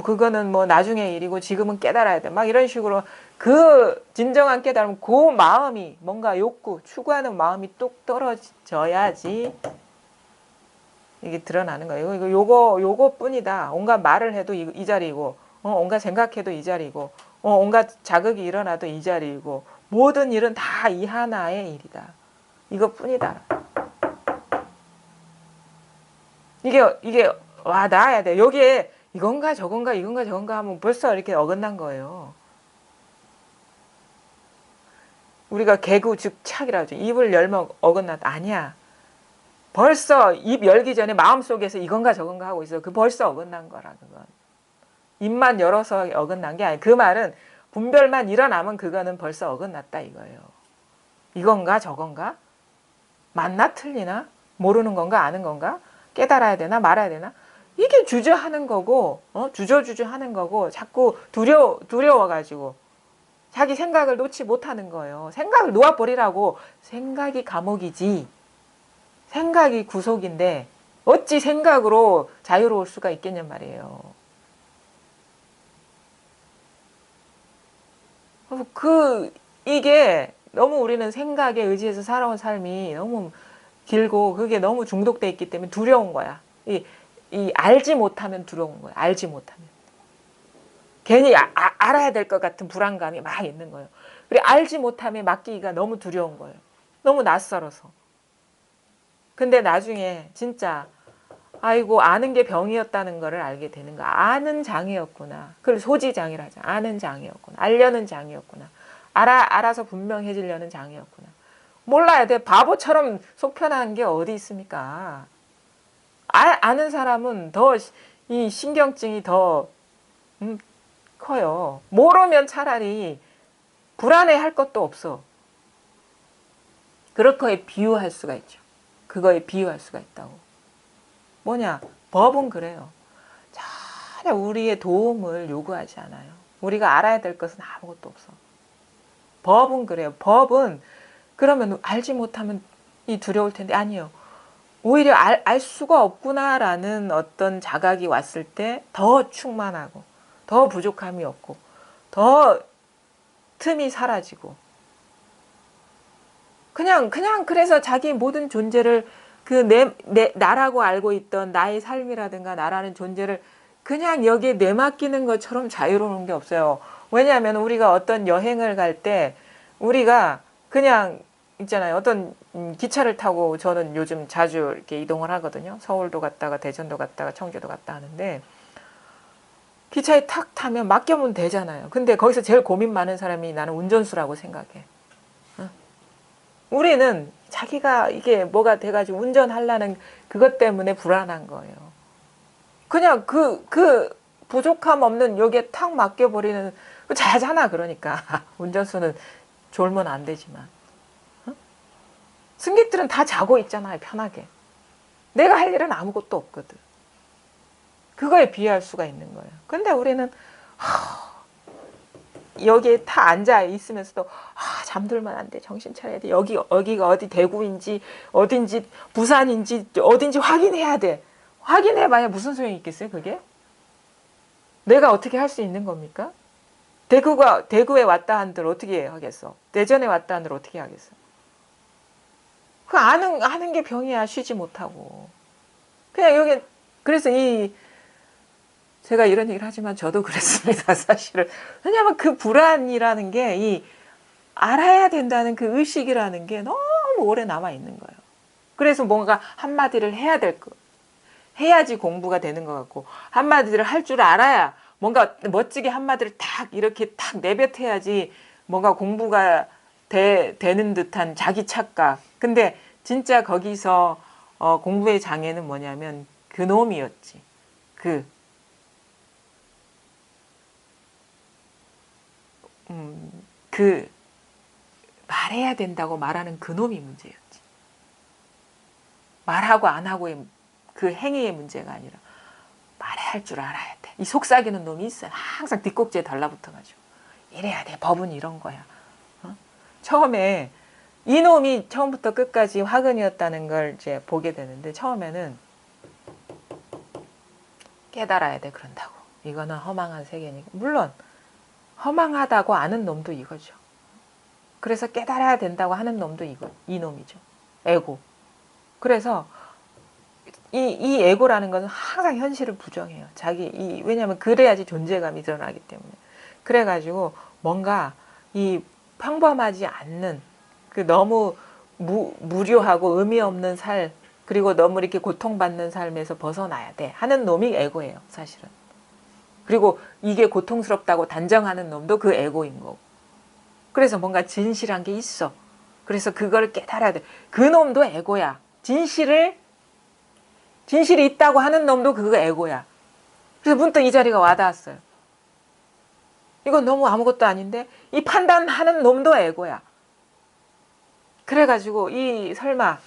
그거는 나중에 일이고 지금은 깨달아야 돼. 막 이런 식으로 그 진정한 깨달음, 그 마음이 뭔가 욕구, 추구하는 마음이 뚝 떨어져야지 이게 드러나는 거예요. 요거뿐이다. 온갖 말을 해도 이 자리이고, 온갖 생각해도 이 자리이고, 온갖 자극이 일어나도 이 자리이고, 모든 일은 다 이 하나의 일이다. 이것뿐이다. 이게 와 나아야 돼. 여기에 이건가 저건가 하면 벌써 이렇게 어긋난 거예요. 우리가 개구 즉 착이라고 하죠. 입을 열면 어긋났다. 아니야. 벌써 입 열기 전에 마음속에서 이건가 저건가 하고 있어. 그 벌써 어긋난 거라 그건. 입만 열어서 어긋난 게 아니야. 그 말은 분별만 일어나면 그거는 벌써 어긋났다 이거예요. 이건가 저건가? 맞나 틀리나? 모르는 건가 아는 건가? 깨달아야 되나 말아야 되나? 이게 주저하는 거고, 주저하는 거고, 자꾸 두려워가지고, 자기 생각을 놓지 못하는 거예요. 생각을 놓아버리라고. 생각이 감옥이지. 생각이 구속인데, 어찌 생각으로 자유로울 수가 있겠냔 말이에요. 이게 너무 우리는 생각에 의지해서 살아온 삶이 너무 길고, 그게 너무 중독돼 있기 때문에 두려운 거야. 알지 못하면 두려운 거예요. 알지 못하면. 괜히 알아야 될 것 같은 불안감이 막 있는 거예요. 그리고 알지 못함에 맡기기가 너무 두려운 거예요. 너무 낯설어서. 근데 나중에 진짜 아이고 아는 게 병이었다는 거를 알게 되는 거야. 아는 장애였구나. 그걸 소지장애라 하죠. 아는 장애였구나. 알려는 장애였구나. 알아서 분명해지려는 장애였구나. 몰라야 돼. 바보처럼 속편한 게 어디 있습니까? 아는 사람은 더 이 신경증이 더 커요. 모르면 차라리 불안해할 것도 없어. 그렇게 비유할 수가 있죠. 그거에 비유할 수가 있다고. 뭐냐? 법은 그래요. 전혀 우리의 도움을 요구하지 않아요. 우리가 알아야 될 것은 아무것도 없어. 법은 그래요. 법은 그러면 알지 못하면 이 두려울 텐데 아니요. 오히려 알 수가 없구나라는 어떤 자각이 왔을 때 더 충만하고 더 부족함이 없고 더 틈이 사라지고 그냥 그래서 자기 모든 존재를 그 나라고 알고 있던 나의 삶이라든가 나라는 존재를 그냥 여기에 내맡기는 것처럼 자유로운 게 없어요. 왜냐하면 우리가 어떤 여행을 갈 때 우리가 그냥 있잖아요. 어떤 기차를 타고 저는 요즘 자주 이렇게 이동을 하거든요. 서울도 갔다가 대전도 갔다가 청주도 갔다 하는데 기차에 탁 타면 맡겨면 되잖아요. 근데 거기서 제일 고민 많은 사람이 나는 운전수라고 생각해. 우리는 자기가 이게 뭐가 돼가지고 운전하려는 그것 때문에 불안한 거예요. 그냥 그 부족함 없는 여기에 탁 맡겨버리는 자잖아. 그러니까 운전수는 졸면 안 되지만 승객들은 다 자고 있잖아요. 편하게. 내가 할 일은 아무것도 없거든. 그거에 비할 수가 있는 거예요. 근데 우리는 여기에 다 앉아 있으면서도 잠들면 안 돼. 정신 차려야 돼. 여기가 어디 대구인지 어딘지 부산인지 어딘지 확인해야 돼. 확인해봐야 무슨 소용이 있겠어요. 그게? 내가 어떻게 할 수 있는 겁니까? 대구에 왔다 한들 어떻게 하겠어? 대전에 왔다 한들 어떻게 하겠어? 그 아는 게 병이야. 쉬지 못하고. 그냥 여기 그래서 제가 이런 얘기를 하지만 저도 그랬습니다. 사실은. 왜냐하면 그 불안이라는 게 알아야 된다는 그 의식이라는 게 너무 오래 남아 있는 거예요. 그래서 뭔가 한마디를 해야지 공부가 되는 것 같고 한마디를 할 줄 알아야 뭔가 멋지게 한마디를 탁 이렇게 탁 내뱉어야지 뭔가 공부가 되는 듯한 자기 착각. 근데 진짜 거기서 공부의 장애는 뭐냐면 그놈이었지. 말해야 된다고 말하는 그놈이 문제였지. 말하고 안 하고의 그 행위의 문제가 아니라 말해야 할 줄 알아야 돼. 이 속삭이는 놈이 있어요. 항상 뒷꼭지에 달라붙어가지고 이래야 돼. 법은 이런 거야. 처음에 이놈이 처음부터 끝까지 화근이었다는 걸 이제 보게 되는데 처음에는 깨달아야 돼. 그런다고. 이거는 허망한 세계니까. 물론 허망하다고 아는 놈도 이거죠. 그래서 깨달아야 된다고 하는 놈도 이놈이죠. 에고. 그래서 이 에고라는 것은 항상 현실을 부정해요. 왜냐하면 그래야지 존재감이 드러나기 때문에. 그래가지고 뭔가 이 평범하지 않는 그 너무 무료하고 의미 없는 그리고 너무 이렇게 고통받는 삶에서 벗어나야 돼 하는 놈이 에고예요. 사실은. 그리고 이게 고통스럽다고 단정하는 놈도 그 에고인 거고. 그래서 뭔가 진실한 게 있어. 그래서 그걸 깨달아야 돼. 그 놈도 에고야. 진실이 있다고 하는 놈도 그거 에고야. 그래서 문득 이 자리가 와닿았어요. 이건 너무 아무것도 아닌데 이 판단하는 놈도 에고야. 그래가지고 설마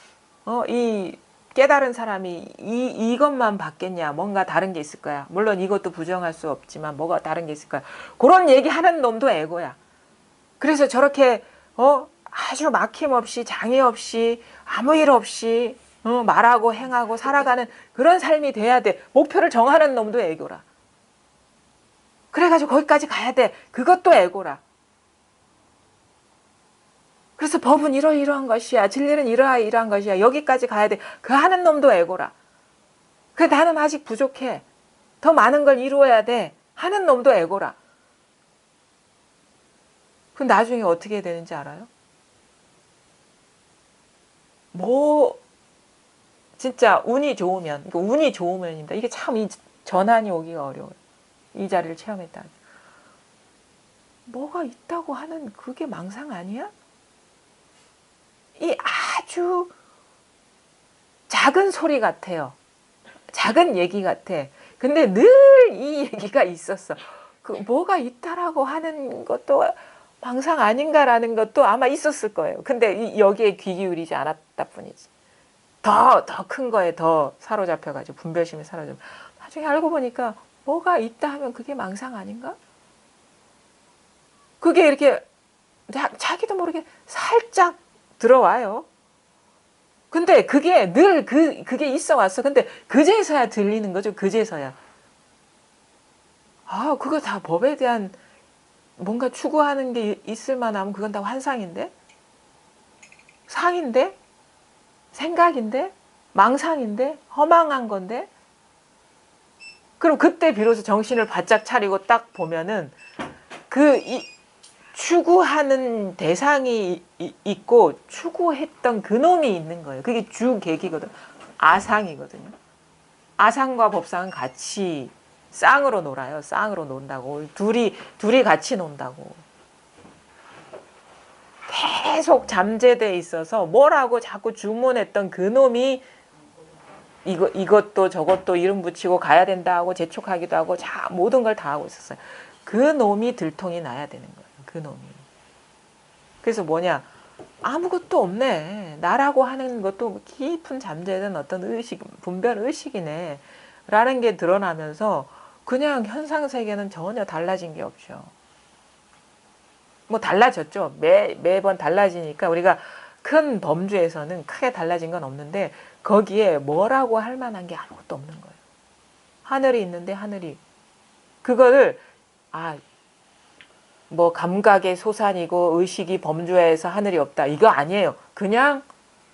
이 깨달은 사람이 이것만 받겠냐. 뭔가 다른 게 있을 거야. 물론 이것도 부정할 수 없지만 뭐가 다른 게 있을 거야. 그런 얘기하는 놈도 에고야. 그래서 저렇게 아주 막힘없이 장애 없이 아무 일 없이 말하고 행하고 살아가는 그런 삶이 돼야 돼. 목표를 정하는 놈도 에고라. 그래가지고 거기까지 가야 돼. 그것도 에고라. 그래서 법은 이러이러한 것이야. 진리는 이러이러한 것이야. 여기까지 가야 돼. 그 하는 놈도 에고라. 그래 나는 아직 부족해. 더 많은 걸 이루어야 돼. 하는 놈도 에고라. 그 나중에 어떻게 되는지 알아요? 진짜 운이 좋으면입니다. 이게 참 이 전환이 오기가 어려워요. 이 자리를 체험했다. 뭐가 있다고 하는 그게 망상 아니야? 이 아주 작은 소리 같아요. 작은 얘기 같아. 근데 늘 이 얘기가 있었어. 그 뭐가 있다라고 하는 것도 망상 아닌가라는 것도 아마 있었을 거예요. 근데 여기에 귀 기울이지 않았다 뿐이지. 더 큰 거에 더 사로잡혀가지고 분별심에 사로잡혀. 나중에 알고 보니까 뭐가 있다 하면 그게 망상 아닌가? 그게 이렇게 자기도 모르게 살짝 들어와요. 근데 그게 늘 그게 있어 왔어. 근데 그제서야 들리는 거죠. 그제서야. 아, 그거 다 법에 대한 뭔가 추구하는 게 있을 만하면 그건 다 환상인데? 상인데? 생각인데? 망상인데? 허망한 건데? 그럼 그때 비로소 정신을 바짝 차리고 딱 보면은 추구하는 대상이 있고 추구했던 그놈이 있는 거예요. 그게 주객이거든. 아상이거든요. 아상과 법상은 같이 쌍으로 놀아요. 쌍으로 논다고. 둘이 같이 논다고. 계속 잠재돼 있어서 뭐라고 자꾸 주문했던 그놈이 이것도 저것도 이름 붙이고 가야 된다 하고 재촉하기도 하고 모든 걸 다 하고 있었어요. 그 놈이 들통이 나야 되는 거예요. 그 놈이. 그래서 뭐냐? 아무것도 없네. 나라고 하는 것도 깊은 잠재된 어떤 의식, 분별 의식이네. 라는 게 드러나면서 그냥 현상 세계는 전혀 달라진 게 없죠. 뭐 달라졌죠. 매번 달라지니까 우리가 큰 범주에서는 크게 달라진 건 없는데 거기에 뭐라고 할 만한 게 아무것도 없는 거예요. 하늘이 있는데 하늘이 그거를 뭐 감각의 소산이고 의식이 범주에서 하늘이 없다. 이거 아니에요. 그냥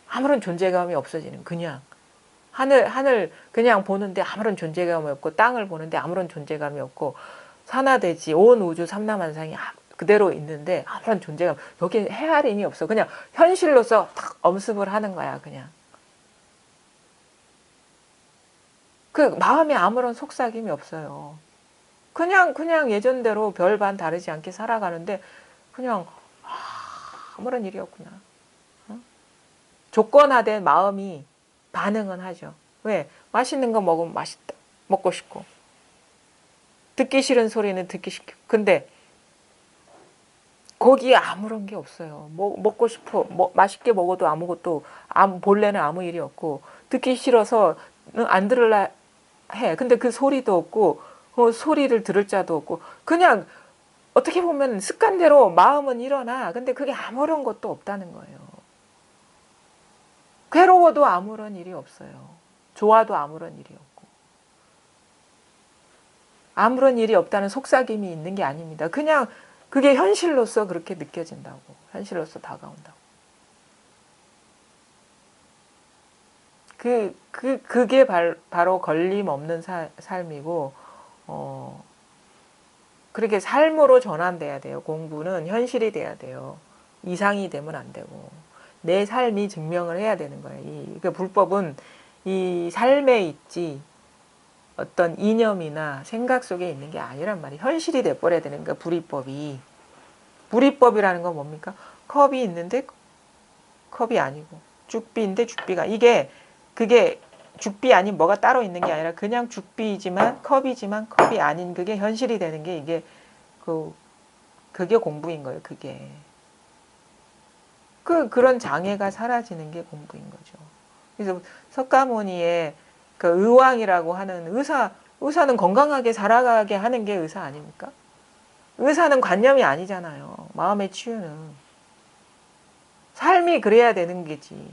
아무런 존재감이 없어지는 그냥 하늘 그냥 보는데 아무런 존재감이 없고 땅을 보는데 아무런 존재감이 없고 산하대지 온 우주 삼라만상이 그대로 있는데 아무런 존재감 여기 헤아림이 없어. 그냥 현실로서 딱 엄습을 하는 거야. 그냥 그 마음에 아무런 속삭임이 없어요. 그냥 예전대로 별반 다르지 않게 살아가는데 그냥 아무런 일이 없구나. 조건화된 마음이 반응은 하죠. 왜? 맛있는 거 먹으면 맛있다. 먹고 싶고. 듣기 싫은 소리는 듣기 싫고. 근데 거기에 아무런 게 없어요. 먹고 싶어. 맛있게 먹어도 아무것도 본래는 아무 일이 없고 듣기 싫어서 안 들을라 해. 근데 그 소리도 없고 소리를 들을 자도 없고 그냥 어떻게 보면 습관대로 마음은 일어나. 근데 그게 아무런 것도 없다는 거예요. 괴로워도 아무런 일이 없어요. 좋아도 아무런 일이 없고. 아무런 일이 없다는 속삭임이 있는 게 아닙니다. 그냥 그게 현실로서 그렇게 느껴진다고. 현실로서 다가온다고. 그게 바로 걸림없는 삶이고, 그렇게 삶으로 전환돼야 돼요. 공부는 현실이 돼야 돼요. 이상이 되면 안 되고. 내 삶이 증명을 해야 되는 거예요. 그러니까 불법은 이 삶에 있지 어떤 이념이나 생각 속에 있는 게 아니란 말이에요. 현실이 돼버려야 되는 거예요. 불이법이. 불이법이라는 건 뭡니까? 컵이 있는데 컵이 아니고 죽비인데 죽비가 그게 죽비 아닌 뭐가 따로 있는 게 아니라 그냥 죽비이지만 컵이지만 컵이 아닌 그게 현실이 되는 게 이게 그게 공부인 거예요. 그게 그런 장애가 사라지는 게 공부인 거죠. 그래서 석가모니의 그 의왕이라고 하는 의사는 건강하게 살아가게 하는 게 의사 아닙니까? 의사는 관념이 아니잖아요. 마음의 치유는 삶이 그래야 되는 게지.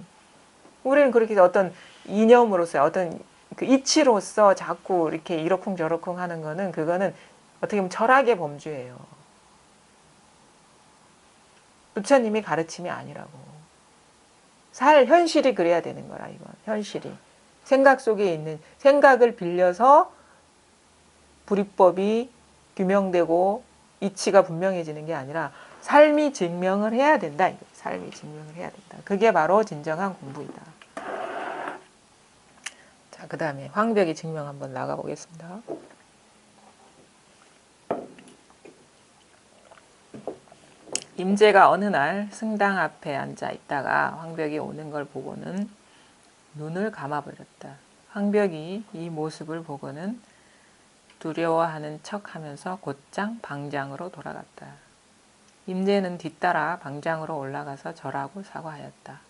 우리는 그렇게 어떤 이념으로서 어떤 그 이치로서 자꾸 이렇게 이러쿵저러쿵 하는 거는 그거는 어떻게 보면 철학의 범주예요. 부처님이 가르침이 아니라고. 현실이 그래야 되는 거라 이건. 현실이. 생각 속에 있는 생각을 빌려서 불이법이 규명되고 이치가 분명해지는 게 아니라 삶이 증명을 해야 된다. 삶이 증명을 해야 된다. 그게 바로 진정한 공부이다. 자, 그 다음에 황벽이 증명 한번 나가보겠습니다. 임재가 어느 날 승당 앞에 앉아 있다가 황벽이 오는 걸 보고는 눈을 감아버렸다. 황벽이 이 모습을 보고는 두려워하는 척하면서 곧장 방장으로 돌아갔다. 임재는 뒤따라 방장으로 올라가서 절하고 사과하였다.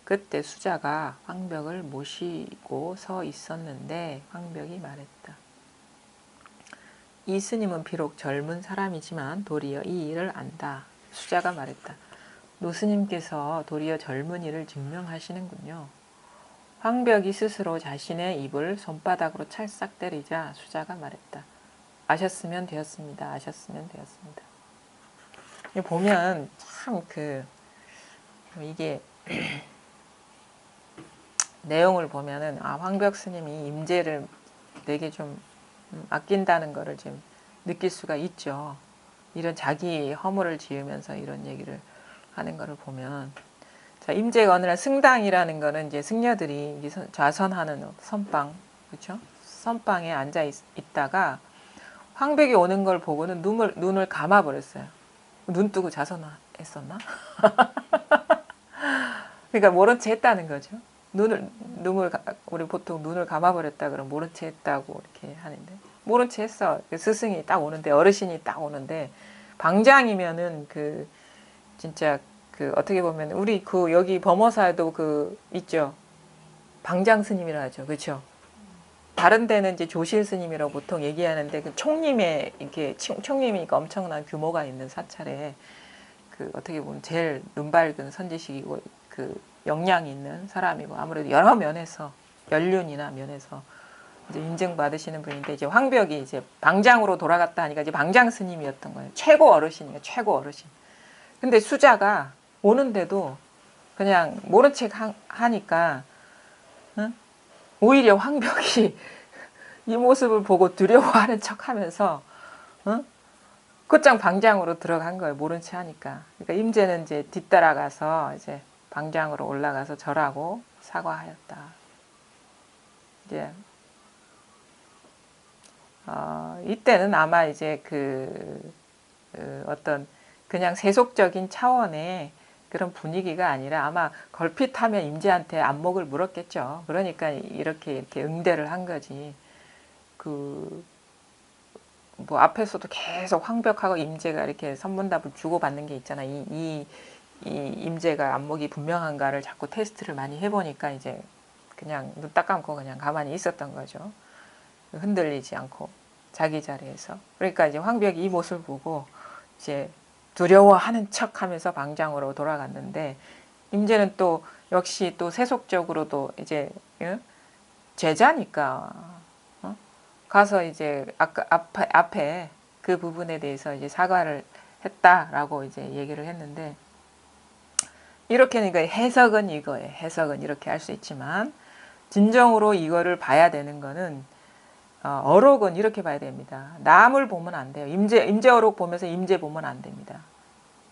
그때 수자가 황벽을 모시고 서 있었는데 황벽이 말했다. 이 스님은 비록 젊은 사람이지만 도리어 이 일을 안다. 수자가 말했다. 노스님께서 도리어 젊은이를 증명하시는군요. 황벽이 스스로 자신의 입을 손바닥으로 찰싹 때리자 수자가 말했다. 아셨으면 되었습니다. 아셨으면 되었습니다. 보면 참 이게 내용을 보면은 황벽 스님이 임재를 되게 좀 아낀다는 거를 좀 느낄 수가 있죠. 이런 자기 허물을 지으면서 이런 얘기를 하는 거를 보면, 자, 임재가 어느 날 승당이라는 거는 이제 승려들이 좌선하는 선방, 그렇죠? 선방에 앉아 있다가 황벽이 오는 걸 보고는 눈을 감아 버렸어요. 눈 뜨고 좌선했었나? 그러니까 모른 채 했다는 거죠. 우리 보통 눈을 감아버렸다 그러면 모른 채 했다고 이렇게 하는데, 모른 채 했어. 스승이 딱 오는데, 어르신이 딱 오는데, 방장이면은 진짜 어떻게 보면, 우리 여기 범어사에도 있죠. 방장 스님이라 하죠. 그렇죠? 다른 데는 이제 조실 스님이라고 보통 얘기하는데, 총림의, 이렇게, 총림이니까 엄청난 규모가 있는 사찰에, 어떻게 보면 제일 눈 밝은 선지식이고, 역량이 있는 사람이고, 아무래도 여러 면에서, 연륜이나 면에서 이제 인증받으시는 분인데, 이제 황벽이 이제 방장으로 돌아갔다 하니까 이제 방장 스님이었던 거예요. 최고 어르신이에요. 최고 어르신. 근데 수자가 오는데도 그냥 모른 척 하니까, 응? 오히려 황벽이 이 모습을 보고 두려워하는 척 하면서, 응? 곧장 방장으로 들어간 거예요. 모른 체 하니까. 그러니까 임재는 이제 뒤따라가서 이제 방장으로 올라가서 절하고 사과하였다. 이제 이때는 아마 이제 어떤 그냥 세속적인 차원의 그런 분위기가 아니라 아마 걸핏하면 임재한테 안목을 물었겠죠. 그러니까 이렇게 응대를 한 거지. 뭐 앞에서도 계속 황벽하고 임재가 이렇게 선문답을 주고받는 게 있잖아. 이 임재가 안목이 분명한가를 자꾸 테스트를 많이 해보니까 이제 그냥 눈 딱 감고 그냥 가만히 있었던 거죠. 흔들리지 않고 자기 자리에서. 그러니까 이제 황벽이 이 모습을 보고 이제 두려워하는 척하면서 방장으로 돌아갔는데, 임재는 또 역시 또 세속적으로도 이제 제자니까 가서 이제 앞에 그 부분에 대해서 이제 사과를 했다라고 이제 얘기를 했는데, 이렇게는 이거 해석은 이거예요. 해석은 이렇게 할 수 있지만 진정으로 이거를 봐야 되는 거는 어록은 이렇게 봐야 됩니다. 남을 보면 안 돼요. 임재 어록 보면서 임재 보면 안 됩니다.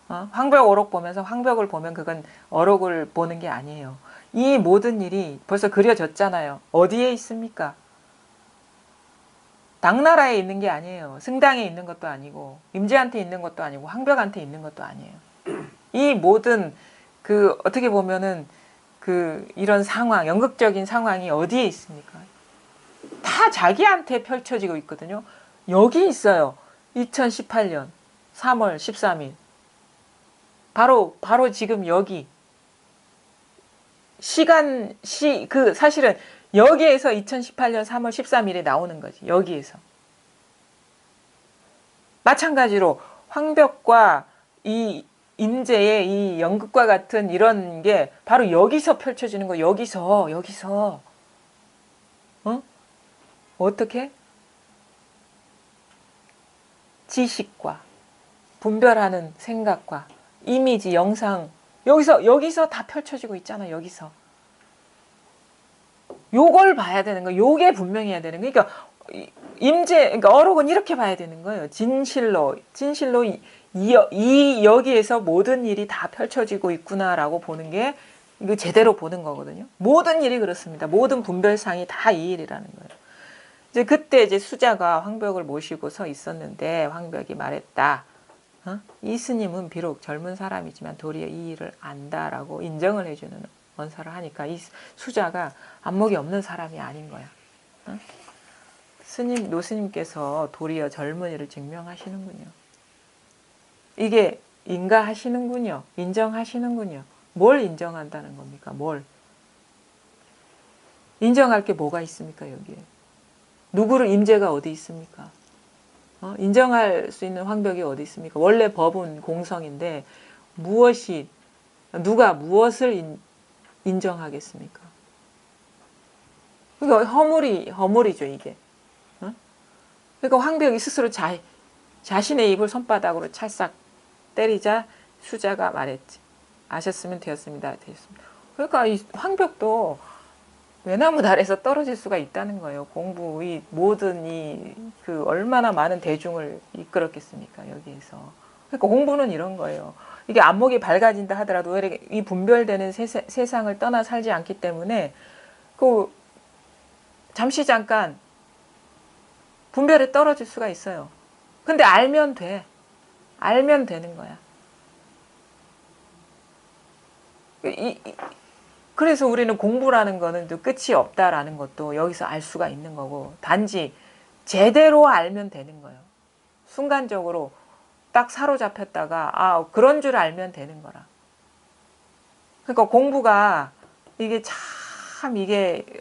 황벽 어록 보면서 황벽을 보면 그건 어록을 보는 게 아니에요. 이 모든 일이 벌써 그려졌잖아요. 어디에 있습니까? 당나라에 있는 게 아니에요. 승당에 있는 것도 아니고 임재한테 있는 것도 아니고 황벽한테 있는 것도 아니에요. 이 모든 어떻게 보면은 이런 상황, 연극적인 상황이 어디에 있습니까? 다 자기한테 펼쳐지고 있거든요. 여기 있어요. 2018년 3월 13일. 바로 지금 여기. 사실은 여기에서 2018년 3월 13일에 나오는 거지. 여기에서. 마찬가지로 황벽과 이 임재의 이 연극과 같은 이런 게 바로 여기서 펼쳐지는 거. 여기서. 어떻게? 지식과 분별하는 생각과 이미지, 영상, 여기서 다 펼쳐지고 있잖아. 여기서. 요걸 봐야 되는 거예요. 요게 분명해야 되는 거예요. 그러니까 그러니까 어록은 이렇게 봐야 되는 거예요. 진실로 여기에서 모든 일이 다 펼쳐지고 있구나라고 보는 게 이거 제대로 보는 거거든요. 모든 일이 그렇습니다. 모든 분별상이 다 이 일이라는 거예요. 이제 그때 이제 수자가 황벽을 모시고 서 있었는데 황벽이 말했다. 이 스님은 비록 젊은 사람이지만 도리어 이 일을 안다라고 인정을 해주는 언사를 하니까 이 수자가 안목이 없는 사람이 아닌 거야. 노스님께서 도리어 젊은이를 증명하시는군요. 이게 인가하시는군요. 인정하시는군요. 뭘 인정한다는 겁니까? 뭘? 인정할 게 뭐가 있습니까? 여기에. 누구를 임재가 어디 있습니까? 인정할 수 있는 황벽이 어디 있습니까? 원래 법은 공성인데 누가 무엇을 인정하겠습니까? 그러니까 허물이죠, 이게. 그러니까 황벽이 스스로 자신의 입을 손바닥으로 찰싹 때리자 수자가 말했지. 아셨으면 되었습니다. 그러니까 이 황벽도 외나무 아래서 떨어질 수가 있다는 거예요. 이 모든 그 얼마나 많은 대중을 이끌었겠습니까, 여기에서. 그러니까 공부는 이런 거예요. 이게 안목이 밝아진다 하더라도 왜 이 분별되는 세상을 떠나 살지 않기 때문에 잠시 잠깐 분별에 떨어질 수가 있어요. 근데 알면 돼. 알면 되는 거야. 그래서 우리는 공부라는 거는 또 끝이 없다라는 것도 여기서 알 수가 있는 거고, 단지 제대로 알면 되는 거예요. 순간적으로 딱 사로잡혔다가 그런 줄 알면 되는 거라. 그러니까 공부가 이게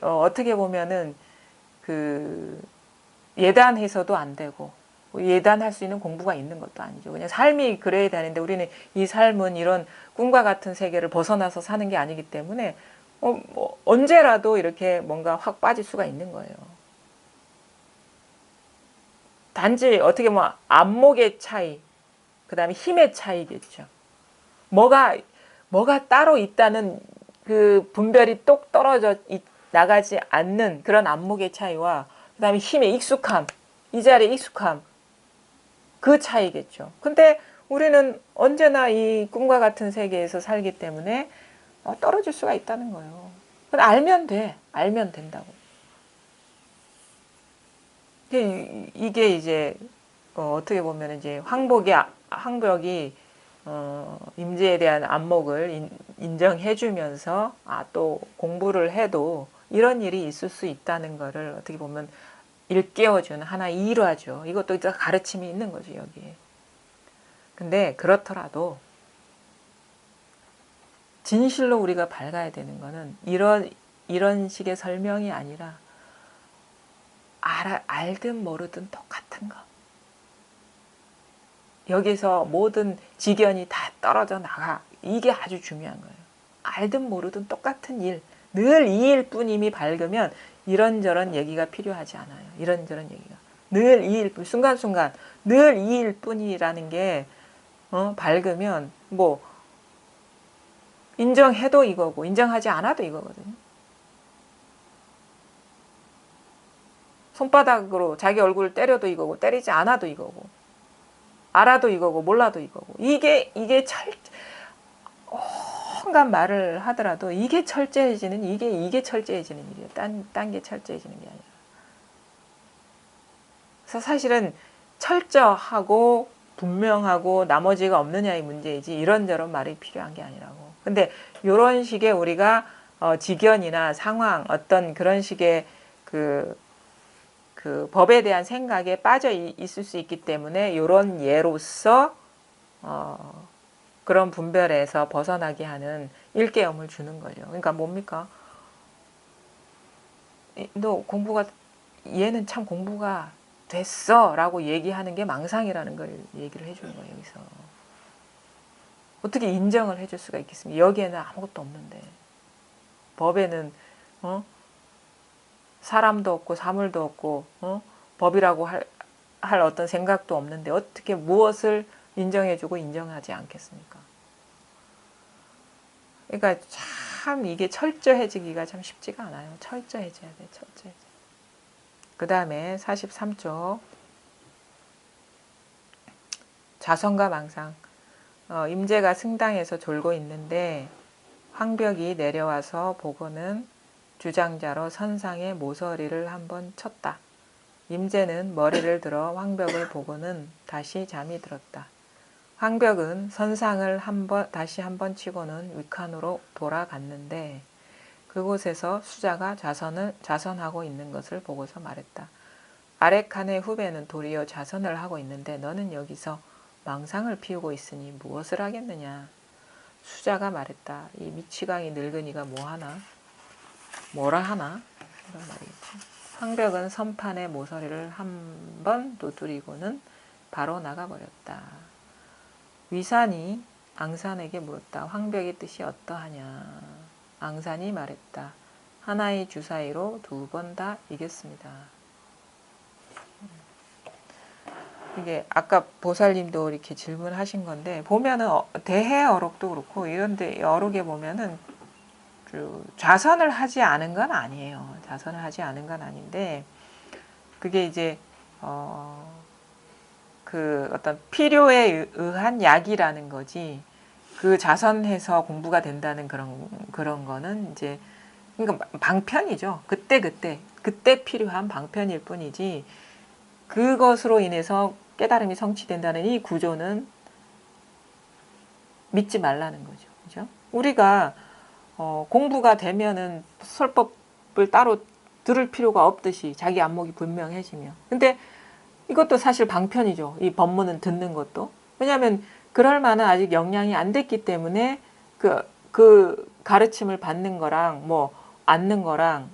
어떻게 보면은 예단해서도 안 되고 예단할 수 있는 공부가 있는 것도 아니죠. 그냥 삶이 그래야 되는데 우리는 이 삶은 이런 꿈과 같은 세계를 벗어나서 사는 게 아니기 때문에 언제라도 이렇게 뭔가 확 빠질 수가 있는 거예요. 단지 어떻게 보면 안목의 차이, 그 다음에 힘의 차이겠죠. 뭐가 따로 있다는 그 분별이 똑 떨어져 나가지 않는 그런 안목의 차이와 그 다음에 힘의 익숙함, 이 자리에 익숙함, 그 차이겠죠. 근데 우리는 언제나 이 꿈과 같은 세계에서 살기 때문에 떨어질 수가 있다는 거예요. 근데 알면 돼. 알면 된다고. 이게 이제 어떻게 보면 이제 황벽이 임재에 대한 안목을 인정해주면서 또 공부를 해도 이런 일이 있을 수 있다는 거를 어떻게 보면 일깨워주는 하나의 일화죠. 이것도 가르침이 있는 거죠, 여기에. 근데 그렇더라도 진실로 우리가 밝아야 되는 거는 이런 식의 설명이 아니라 알든 모르든 똑같은 거. 여기서 모든 지견이 다 떨어져 나가. 이게 아주 중요한 거예요. 알든 모르든 똑같은 일. 늘 이 일뿐임이 밝으면 이런저런 얘기가 필요하지 않아요. 이런저런 얘기가. 늘 이 일뿐, 순간순간 늘 이 일뿐이라는 게 밝으면 인정해도 이거고 인정하지 않아도 이거거든요. 손바닥으로 자기 얼굴을 때려도 이거고 때리지 않아도 이거고 알아도 이거고 몰라도 이거고 이게 온갖 말을 하더라도 이게 철저해지는 이게 철저해지는 일이에요. 딴 게 철저해지는 게 아니라. 그래서 사실은 철저하고 분명하고 나머지가 없느냐의 문제이지 이런저런 말이 필요한 게 아니라고. 근데 이런 식의 우리가 지견이나 상황 어떤 그런 식의 그 법에 대한 생각에 빠져 있을 수 있기 때문에 이런 예로서 그런 분별에서 벗어나게 하는 일깨움을 주는 거죠. 그러니까 뭡니까? 얘는 참 공부가 됐어 라고 얘기하는 게 망상이라는 걸 얘기를 해주는 거예요. 여기서 어떻게 인정을 해줄 수가 있겠습니까? 여기에는 아무것도 없는데 법에는 사람도 없고 사물도 없고 법이라고 할 어떤 생각도 없는데 어떻게 무엇을 인정해주고 인정하지 않겠습니까? 그러니까 참 이게 철저해지기가 참 쉽지가 않아요. 철저해져야 돼. 철저해져. 그 다음에 43쪽 자성과 망상. 임재가 승당에서 졸고 있는데 황벽이 내려와서 보고는 주장자로 선상에 모서리를 한번 쳤다. 임재는 머리를 들어 황벽을 보고는 다시 잠이 들었다. 황벽은 선상을 다시 한번 치고는 윗칸으로 돌아갔는데 그곳에서 수자가 자선하고 있는 것을 보고서 말했다. 아래칸의 후배는 도리어 자선을 하고 있는데 너는 여기서 망상을 피우고 있으니 무엇을 하겠느냐. 수자가 말했다. 이 미치광이 늙은이가 뭐라 하나? 이런 말이겠지. 황벽은 선판의 모서리를 한번 두드리고는 바로 나가버렸다. 위산이 앙산에게 물었다. 황벽의 뜻이 어떠하냐. 앙산이 말했다. 하나의 주사위로 2번 다 이겼습니다. 이게 아까 보살님도 이렇게 질문하신 건데 보면은 대해어록도 그렇고 이런데 어록에 보면은 좌선을 하지 않은 건 아니에요. 좌선을 하지 않은 건 아닌데 그게 이제 그 어떤 필요에 의한 약이라는 거지 그 좌선해서 공부가 된다는 그런 거는 이제 그러니까 방편이죠. 그때 필요한 방편일 뿐이지 그것으로 인해서 깨달음이 성취된다는 이 구조는 믿지 말라는 거죠. 그죠? 우리가 공부가 되면은 설법을 따로 들을 필요가 없듯이 자기 안목이 분명해지며. 근데 이것도 사실 방편이죠. 이 법문은 듣는 것도. 왜냐하면 그럴 만한 아직 역량이 안 됐기 때문에 그 가르침을 받는 거랑 뭐 앉는 거랑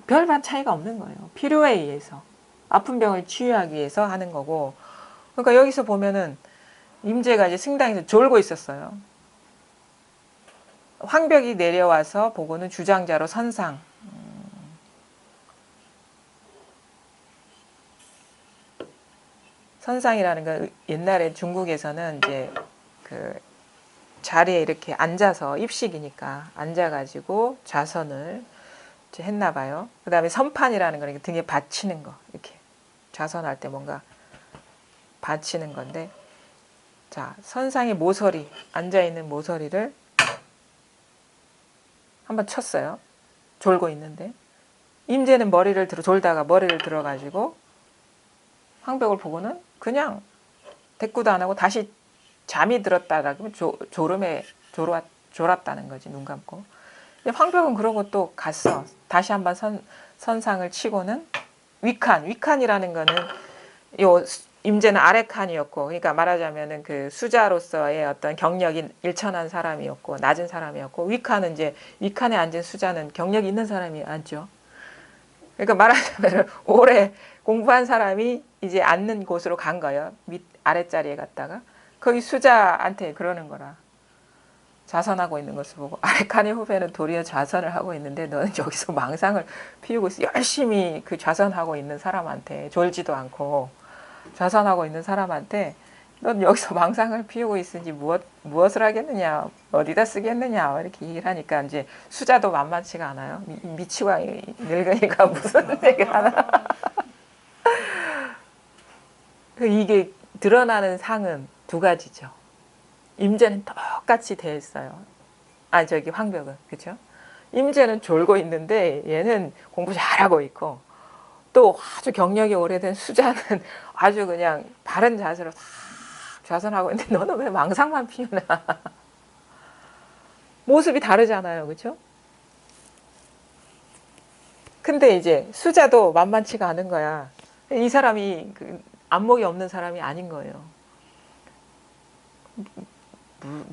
별반 차이가 없는 거예요. 필요에 의해서. 아픈 병을 치유하기 위해서 하는 거고. 그러니까 여기서 보면은 임재가 이제 승당에서 졸고 있었어요. 황벽이 내려와서 보고는 주장자로 선상. 선상이라는 건 옛날에 중국에서는 이제 그 자리에 이렇게 앉아서 입식이니까 앉아가지고 좌선을 했나 봐요. 그 다음에 선판이라는 거 등에 받치는 거 이렇게 좌선할 때 뭔가 받치는 건데 자 선상의 모서리 앉아있는 모서리를 한번 쳤어요. 졸고 있는데 임재는 졸다가 머리를 들어가지고 황벽을 보고는 그냥 대꾸도 안 하고 다시 잠이 들었다라고 졸음에 졸았다는 거지 눈 감고. 근데 황벽은 그러고 또 갔어. 다시 한번 선상을 치고는 위칸이라는 거는 요 임재는 아래 칸이었고, 그러니까 말하자면은 그 수자로서의 어떤 경력이 일천한 사람이었고 낮은 사람이었고, 위칸은 이제 위칸에 앉은 수자는 경력이 있는 사람이 앉죠. 그러니까 말하자면 오래 공부한 사람이 이제 앉는 곳으로 간 거예요. 아랫자리에 갔다가 거기 수자한테 그러는 거라. 좌선하고 있는 것을 보고 아레칸의 후배는 도리어 좌선을 하고 있는데 너는 여기서 망상을 피우고 있어. 열심히 그 좌선하고 있는 사람한테 졸지도 않고 좌선하고 있는 사람한테 넌 여기서 망상을 피우고 있으니 무엇을 하겠느냐, 어디다 쓰겠느냐 이렇게 얘기를 하니까 이제 수자도 만만치가 않아요. 미치고 늙으니까 무슨 얘기를 하나. 이게 드러나는 상은 두 가지죠. 임재는 똑같이 돼 있어요. 황벽은 그렇죠? 임재는 졸고 있는데 얘는 공부 잘하고 있고 또 아주 경력이 오래된 수자는 아주 그냥 바른 자세로 다 좌선하고 있는데 너는 왜 망상만 피우나? 모습이 다르잖아요, 그렇죠? 근데 이제 수자도 만만치가 않은 거야. 이 사람이 안목이 없는 사람이 아닌 거예요.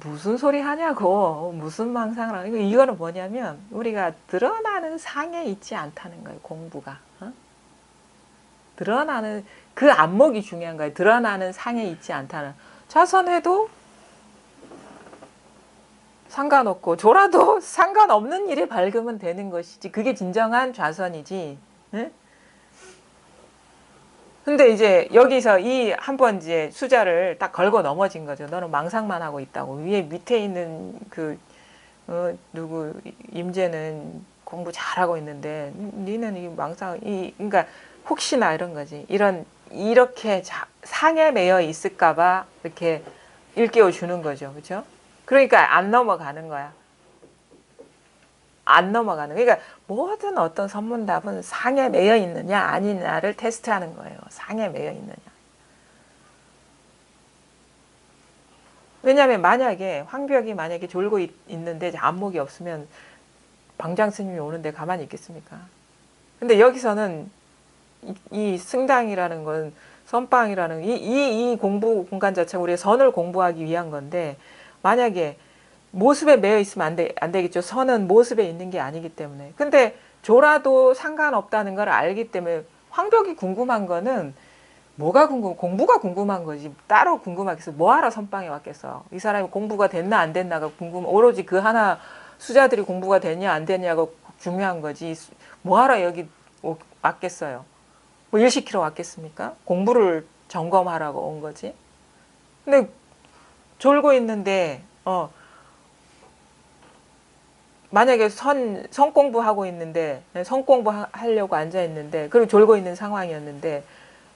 무슨 소리 하냐고, 무슨 망상을 하냐고. 이거는 뭐냐면 우리가 드러나는 상에 있지 않다는 거예요. 공부가 드러나는 그 안목이 중요한 거예요. 드러나는 상에 있지 않다는. 좌선해도 상관없고 졸아도 상관없는 일에 밝으면 되는 것이지 그게 진정한 좌선이지. 네? 근데 이제 여기서 이 한번 이제 수자를 딱 걸고 넘어진 거죠. 너는 망상만 하고 있다고. 밑에 있는 임재는 공부 잘하고 있는데 니는 이 망상 그러니까 혹시나 이런 거지. 이렇게 상에 매여 있을까봐 이렇게 일깨워 주는 거죠, 그렇죠? 그러니까 안 넘어가는 거야. 안 넘어가는. 그러니까 모든 어떤 선문답은 상에 매여 있느냐 아니냐를 테스트하는 거예요. 상에 매여 있느냐. 왜냐하면 황벽이 만약에 졸고 있는데 안목이 없으면 방장 스님이 오는데 가만히 있겠습니까? 근데 여기서는 이 승당이라는 건 선방이라는 이 공부 공간 자체가 우리가 선을 공부하기 위한 건데 만약에 모습에 매여 있으면 안 되겠죠. 선은 모습에 있는 게 아니기 때문에. 근데 졸아도 상관없다는 걸 알기 때문에 황벽이 궁금한 거는 공부가 궁금한 거지. 따로 궁금하겠어. 뭐하러 선방에 왔겠어. 이 사람이 공부가 됐나 안 됐나가 오로지 그 하나 수자들이 공부가 됐냐 안 됐냐가 중요한 거지. 뭐하러 여기 왔겠어요. 뭐 일 시키러 왔겠습니까? 공부를 점검하라고 온 거지. 근데 졸고 있는데 만약에 선 공부하고 있는데 선 공부하려고 앉아 있는데 그리고 졸고 있는 상황이었는데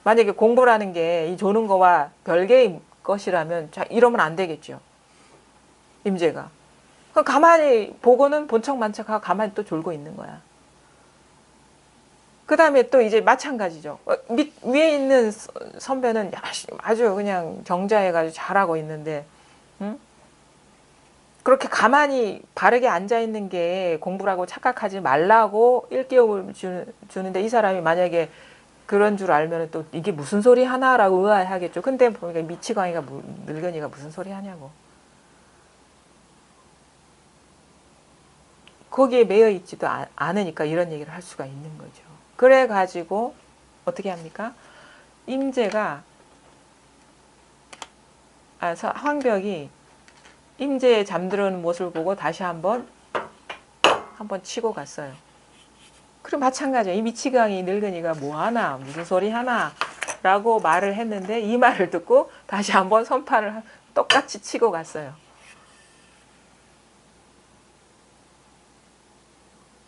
만약에 공부라는 게 이 조는 거와 별개의 것이라면 자 이러면 안 되겠죠. 임재가. 그럼 가만히 보고는 본척만척하고 가만히 또 졸고 있는 거야. 그 다음에 또 이제 마찬가지죠. 위에 있는 선배는 아주 그냥 정자해가지고 잘하고 있는데, 응? 그렇게 가만히 바르게 앉아있는 게 공부라고 착각하지 말라고 일깨움을 주는데 이 사람이 만약에 그런 줄 알면 또 이게 무슨 소리 하나라고 의아해하겠죠. 근데 보니까 미치광이가 늙은이가 무슨 소리 하냐고. 거기에 매여 있지도 않으니까 이런 얘기를 할 수가 있는 거죠. 그래가지고 어떻게 합니까? 임재가 황벽이 임재의 잠들어오는 모습을 보고 다시 한번 치고 갔어요. 그리고 마찬가지예요. 이 미치광이 늙은이가 뭐하나 무슨 소리 하나 라고 말을 했는데 이 말을 듣고 다시 한번 선판을 똑같이 치고 갔어요.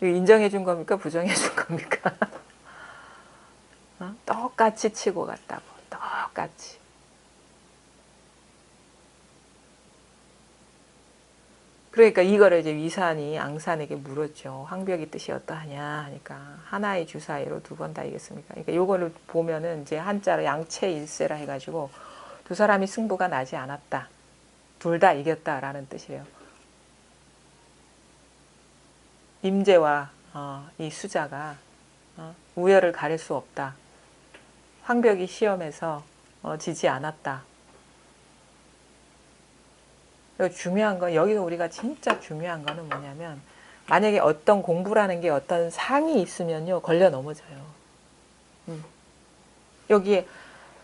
인정해 준 겁니까? 부정해 준 겁니까? 똑같이 치고 갔다고. 똑같이. 그러니까 이거를 이제 위산이 앙산에게 물었죠. 황벽의 뜻이 어떠하냐 하니까 하나의 주사위로 두 번 다 이겼습니까? 그러니까 요거를 보면은 이제 한자로 양체일세라 해가지고 두 사람이 승부가 나지 않았다. 둘 다 이겼다라는 뜻이에요. 임재와 이 수자가 우열을 가릴 수 없다. 황벽이 시험에서 지지 않았다. 중요한 건 여기서 우리가 진짜 중요한 거는 뭐냐면 만약에 어떤 공부라는 게 어떤 상이 있으면요 걸려 넘어져요. 여기에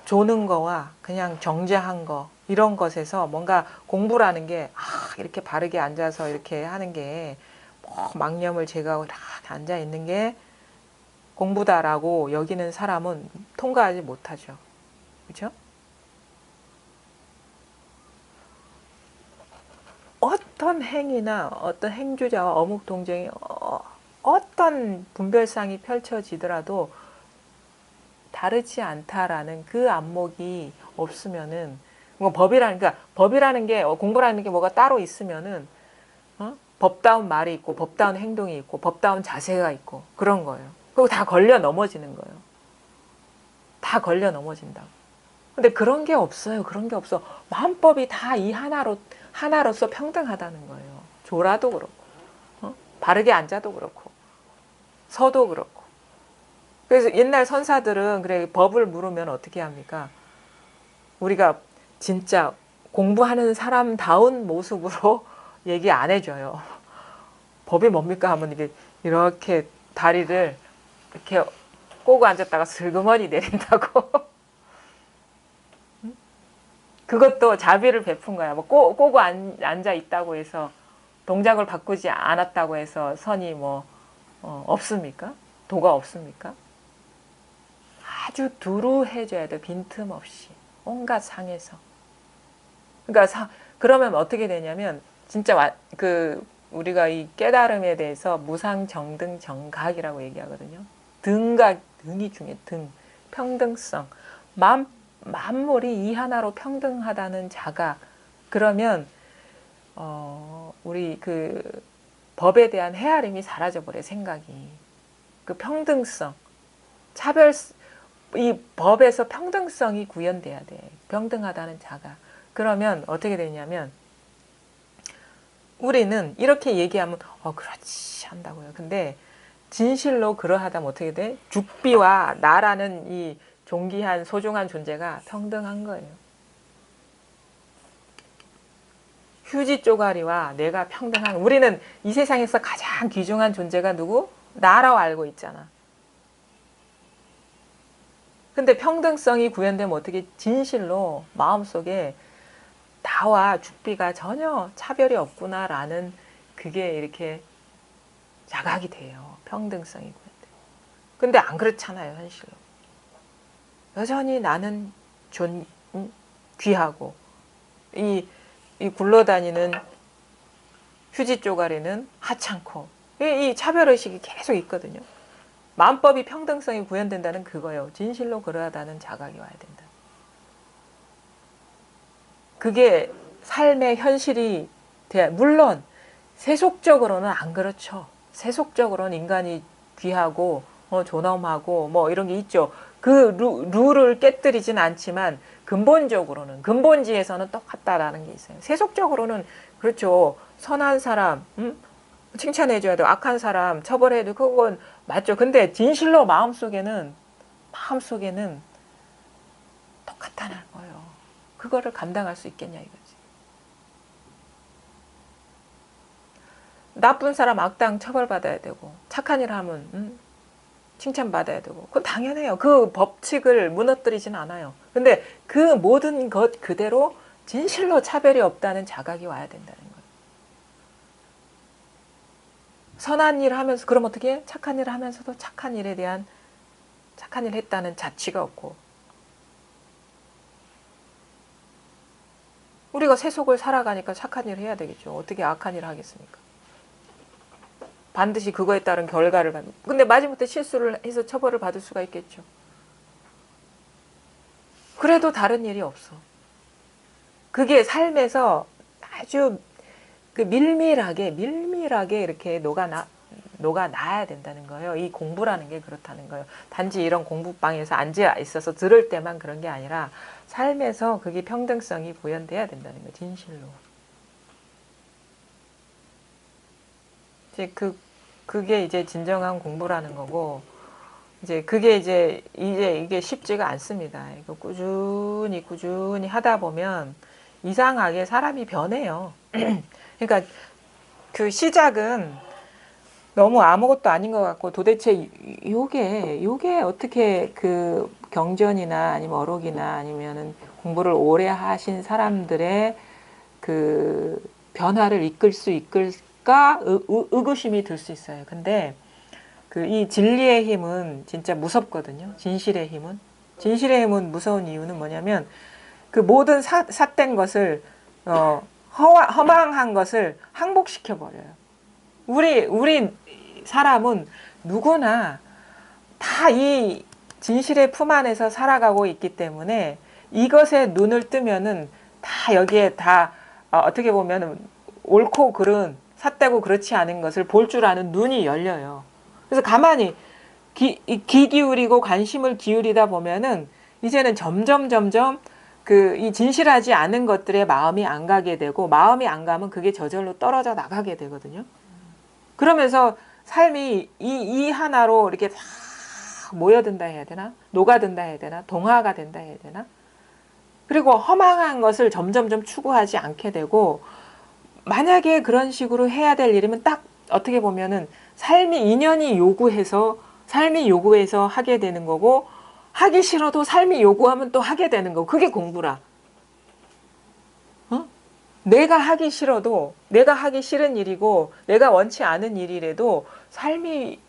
조는 거와 그냥 정제한 거 이런 것에서 뭔가 공부라는 게 이렇게 바르게 앉아서 이렇게 하는 게 망념을 제거하고 다 앉아 있는 게 공부다라고 여기는 사람은 통과하지 못하죠. 그렇죠? 어떤 행위나 어떤 행주자와 어묵 동정이 어떤 분별상이 펼쳐지더라도 다르지 않다라는 그 안목이 없으면은 법이라는 게 공부라는 게 뭐가 따로 있으면은 법다운 말이 있고 법다운 행동이 있고 법다운 자세가 있고 그런 거예요. 그리고 다 걸려 넘어지는 거예요. 다 걸려 넘어진다고. 근데 그런 게 없어요. 그런 게 없어. 마음법이 다 이 하나로서 평등하다는 거예요. 조라도 그렇고, 바르게 앉아도 그렇고, 서도 그렇고. 그래서 옛날 선사들은 그래 법을 물으면 어떻게 합니까? 우리가 진짜 공부하는 사람다운 모습으로 얘기 안 해줘요. 법이 뭡니까 하면 이렇게 다리를 이렇게 꼬고 앉았다가 슬그머니 내린다고. 그것도 자비를 베푼 거야. 뭐 꼬고 앉아 있다고 해서 동작을 바꾸지 않았다고 해서 선이 없습니까? 도가 없습니까? 아주 두루해줘야 돼. 빈틈없이 온갖 상에서. 그러니까 그러면 어떻게 되냐면 진짜 우리가 이 깨달음에 대해서 무상 정등 정각이라고 얘기하거든요. 등이 중에 평등성 만물이 이 하나로 평등하다는 자가 그러면 우리 그 법에 대한 헤아림이 사라져버려. 생각이 그 평등성 이 법에서 평등성이 구현돼야 돼. 평등하다는 자가. 그러면 어떻게 되냐면 우리는 이렇게 얘기하면 그렇지 한다고요. 근데 진실로 그러하다면 어떻게 돼? 죽비와 나라는 이 존귀한 소중한 존재가 평등한 거예요. 휴지 쪼가리와 내가 평등한 우리는 이 세상에서 가장 귀중한 존재가 누구? 나라고 알고 있잖아. 근데 평등성이 구현되면 어떻게 진실로 마음속에 나와 죽비가 전혀 차별이 없구나라는 그게 이렇게 자각이 돼요. 평등성이 구현돼. 근데 안 그렇잖아요, 현실로. 여전히 나는 귀하고 이 굴러다니는 휴지 쪼가리는 하찮고 이 차별의식이 계속 있거든요. 만법이 평등성이 구현된다는 그거예요. 진실로 그러하다는 자각이 와야 된다. 그게 삶의 현실이 돼야, 물론 세속적으로는 안 그렇죠. 세속적으로는 인간이 귀하고 존엄하고 뭐 이런 게 있죠. 그 룰을 깨뜨리진 않지만 근본적으로는, 근본지에서는 똑같다라는 게 있어요. 세속적으로는 그렇죠. 선한 사람 칭찬해줘야 되고 악한 사람 처벌해도 그건 맞죠. 근데 진실로 마음속에는 똑같다는 거예요. 그거를 감당할 수 있겠냐 이거지. 나쁜 사람 악당 처벌받아야 되고 착한 일 하면 칭찬받아야 되고 그건 당연해요. 그 법칙을 무너뜨리진 않아요. 근데 그 모든 것 그대로 진실로 차별이 없다는 자각이 와야 된다는 거예요. 선한 일 하면서 그럼 어떻게 해? 착한 일을 하면서도 착한 일에 대한 착한 일 했다는 자취가 없고 우리가 세속을 살아가니까 착한 일을 해야 되겠죠. 어떻게 악한 일을 하겠습니까? 반드시 그거에 따른 결과를 받는. 근데 마지못해 실수를 해서 처벌을 받을 수가 있겠죠. 그래도 다른 일이 없어. 그게 삶에서 아주 그 밀밀하게 이렇게 녹아나야 된다는 거예요. 이 공부라는 게 그렇다는 거예요. 단지 이런 공부방에서 앉아 있어서 들을 때만 그런 게 아니라 삶에서 그게 평등성이 구현돼야 된다는 거예요. 진실로. 이제 그게 이제 진정한 공부라는 거고, 이제 그게 이제 이게 쉽지가 않습니다. 이거 꾸준히 하다 보면 이상하게 사람이 변해요. 그러니까 그 시작은 너무 아무것도 아닌 것 같고 도대체 요게 어떻게 그 경전이나 아니면 어록이나 아니면은 공부를 오래 하신 사람들의 그 변화를 이끌 수 있을까 의구심이 들 수 있어요. 근데 그 이 진리의 힘은 진짜 무섭거든요. 진실의 힘은 무서운 이유는 뭐냐면 그 모든 삿된 것을 허망한 것을 항복시켜 버려요. 우리 사람은 누구나 다 이 진실의 품 안에서 살아가고 있기 때문에 이것에 눈을 뜨면은 다 여기에 다 어떻게 보면 옳고 그른 삿되고 그렇지 않은 것을 볼 줄 아는 눈이 열려요. 그래서 가만히 귀 기울이고 관심을 기울이다 보면은 이제는 점점 그 이 진실하지 않은 것들에 마음이 안 가게 되고 마음이 안 가면 그게 저절로 떨어져 나가게 되거든요. 그러면서 삶이 이 하나로 이렇게 다 모여든다 해야 되나? 녹아든다 해야 되나? 동화가 된다 해야 되나? 그리고 허망한 것을 점점 추구하지 않게 되고 만약에 그런 식으로 해야 될 일이면 딱 어떻게 보면은 삶이 인연이 요구해서 하게 되는 거고 하기 싫어도 삶이 요구하면 또 하게 되는 거고 그게 공부라. 내가 하기 싫어도 내가 하기 싫은 일이고 내가 원치 않은 일이라도 삶이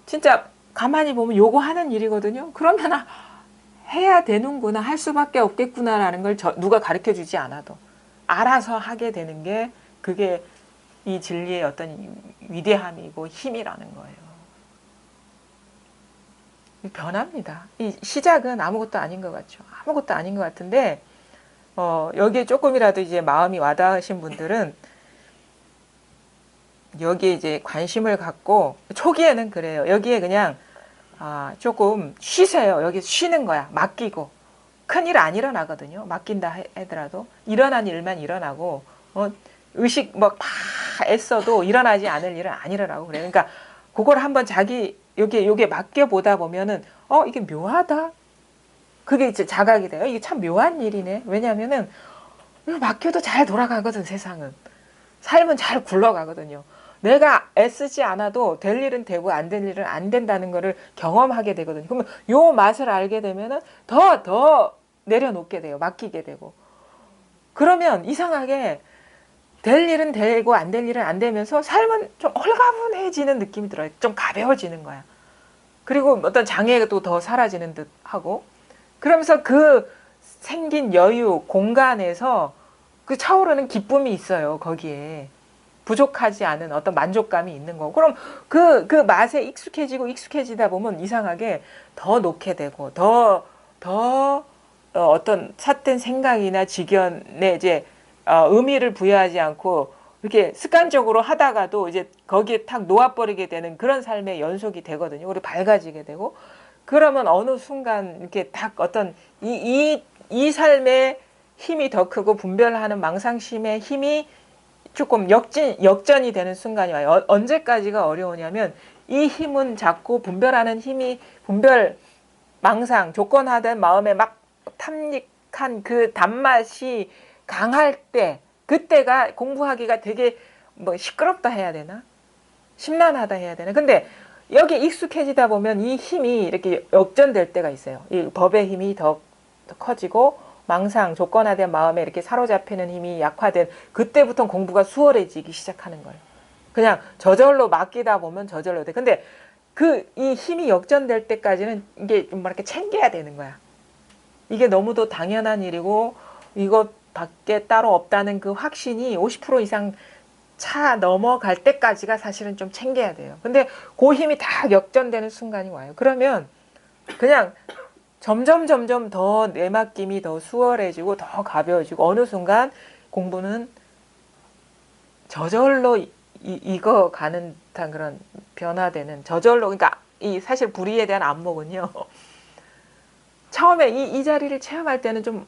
진짜 가만히 보면 요구하는 일이거든요. 그러면 해야 되는구나 할 수밖에 없겠구나라는 걸 누가 가르쳐 주지 않아도 알아서 하게 되는 게 그게 이 진리의 어떤 위대함이고 힘이라는 거예요. 변합니다. 이 시작은 아무것도 아닌 것 같죠. 아무것도 아닌 것 같은데 여기에 조금이라도 이제 마음이 와닿으신 분들은 여기에 이제 관심을 갖고 초기에는 그래요. 여기에 그냥 조금 쉬세요. 여기 쉬는 거야. 맡기고 큰일 안 일어나거든요. 맡긴다 하더라도 일어난 일만 일어나고 의식 뭐 다 애써도 일어나지 않을 일은 안 일어나고 그래요. 그러니까 그걸 한번 자기 요게 맡겨 보다 보면은 이게 묘하다. 그게 이제 자각이 돼요. 이게 참 묘한 일이네. 왜냐하면은 이거 맡겨도 잘 돌아가거든 세상은. 삶은 잘 굴러가거든요. 내가 애쓰지 않아도 될 일은 되고 안 될 일은 안 된다는 거를 경험하게 되거든요. 그러면 요 맛을 알게 되면은 더 내려놓게 돼요. 맡기게 되고. 그러면 이상하게 될 일은 되고 안 될 일은 안 되면서 삶은 좀 홀가분해지는 느낌이 들어요. 좀 가벼워지는 거야. 그리고 어떤 장애도 더 사라지는 듯 하고. 그러면서 그 생긴 여유, 공간에서 그 차오르는 기쁨이 있어요. 거기에. 부족하지 않은 어떤 만족감이 있는 거고. 그럼 그 맛에 익숙해지다 보면 이상하게 더 놓게 되고, 더 어떤 삿된 생각이나 직연에 이제 의미를 부여하지 않고 이렇게 습관적으로 하다가도 이제 거기에 탁 놓아버리게 되는 그런 삶의 연속이 되거든요. 우리 밝아지게 되고. 그러면 어느 순간 이렇게 딱 어떤 이 삶의 힘이 더 크고 분별하는 망상심의 힘이 조금 역전이 되는 순간이 와요. 언제까지가 어려우냐면 이 힘은 자꾸 분별하는 힘이 망상, 조건화된 마음에 막 탐닉한 그 단맛이 강할 때, 그때가 공부하기가 되게 뭐 시끄럽다 해야 되나? 심란하다 해야 되나? 근데 여기 익숙해지다 보면 이 힘이 이렇게 역전될 때가 있어요. 이 법의 힘이 더 커지고 망상, 조건화된 마음에 이렇게 사로잡히는 힘이 약화된 그때부터 공부가 수월해지기 시작하는 거예요. 그냥 저절로 맡기다 보면 저절로 돼. 근데 이 힘이 역전될 때까지는 이게 좀 이렇게 챙겨야 되는 거야. 이게 너무도 당연한 일이고 이것밖에 따로 없다는 그 확신이 50% 이상 차 넘어갈 때까지가 사실은 좀 챙겨야 돼요. 근데 그 힘이 다 역전되는 순간이 와요. 그러면 그냥 점점 더 내맡김이 더 수월해지고 더 가벼워지고 어느 순간 공부는 저절로 익어가는 듯한 그런 변화되는 저절로. 그러니까 이 사실 불의에 대한 안목은요. 처음에 이 자리를 체험할 때는 좀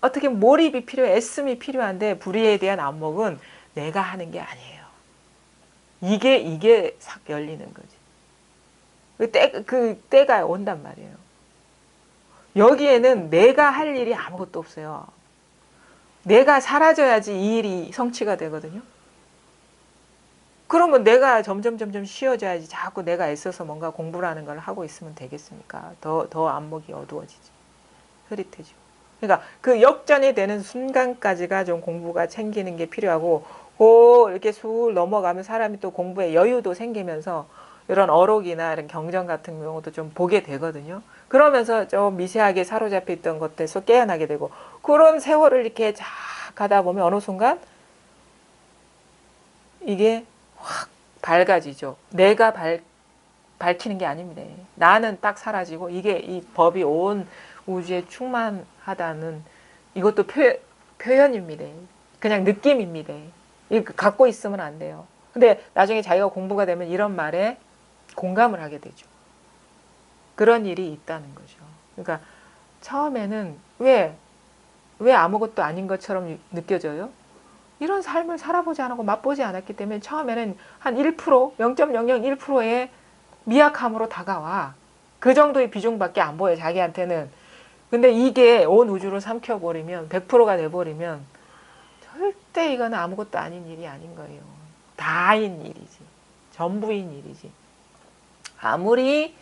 어떻게 몰입이 필요해, 애씀이 필요한데 불의에 대한 안목은 내가 하는 게 아니에요. 이게 싹 열리는 거지. 그 때가 온단 말이에요. 여기에는 내가 할 일이 아무것도 없어요. 내가 사라져야지 이 일이 성취가 되거든요. 그러면 내가 점점 쉬워져야지. 자꾸 내가 애써서 뭔가 공부라는 걸 하고 있으면 되겠습니까? 더 안목이 어두워지지. 흐릿해지고. 그러니까 그 역전이 되는 순간까지가 좀 공부가 챙기는 게 필요하고, 이렇게 쑥 넘어가면 사람이 또 공부에 여유도 생기면서 이런 어록이나 이런 경전 같은 경우도 좀 보게 되거든요. 그러면서 좀 미세하게 사로잡혀 있던 것들에서 깨어나게 되고, 그런 세월을 이렇게 쫙 가다 보면 어느 순간 이게 확 밝아지죠. 내가 밝히는 게 아닙니다. 나는 딱 사라지고 이게 이 법이 온 우주에 충만하다는 이것도 표현입니다. 그냥 느낌입니다. 이거 갖고 있으면 안 돼요. 근데 나중에 자기가 공부가 되면 이런 말에 공감을 하게 되죠. 그런 일이 있다는 거죠. 그러니까 처음에는 왜 아무것도 아닌 것처럼 느껴져요? 이런 삶을 살아보지 않고 맛보지 않았기 때문에 처음에는 한 1%, 0.001%의 미약함으로 다가와. 그 정도의 비중밖에 안 보여, 자기한테는. 근데 이게 온 우주를 삼켜버리면, 100%가 돼버리면 절대 이거는 아무것도 아닌 일이 아닌 거예요. 다인 일이지. 전부인 일이지. 아무리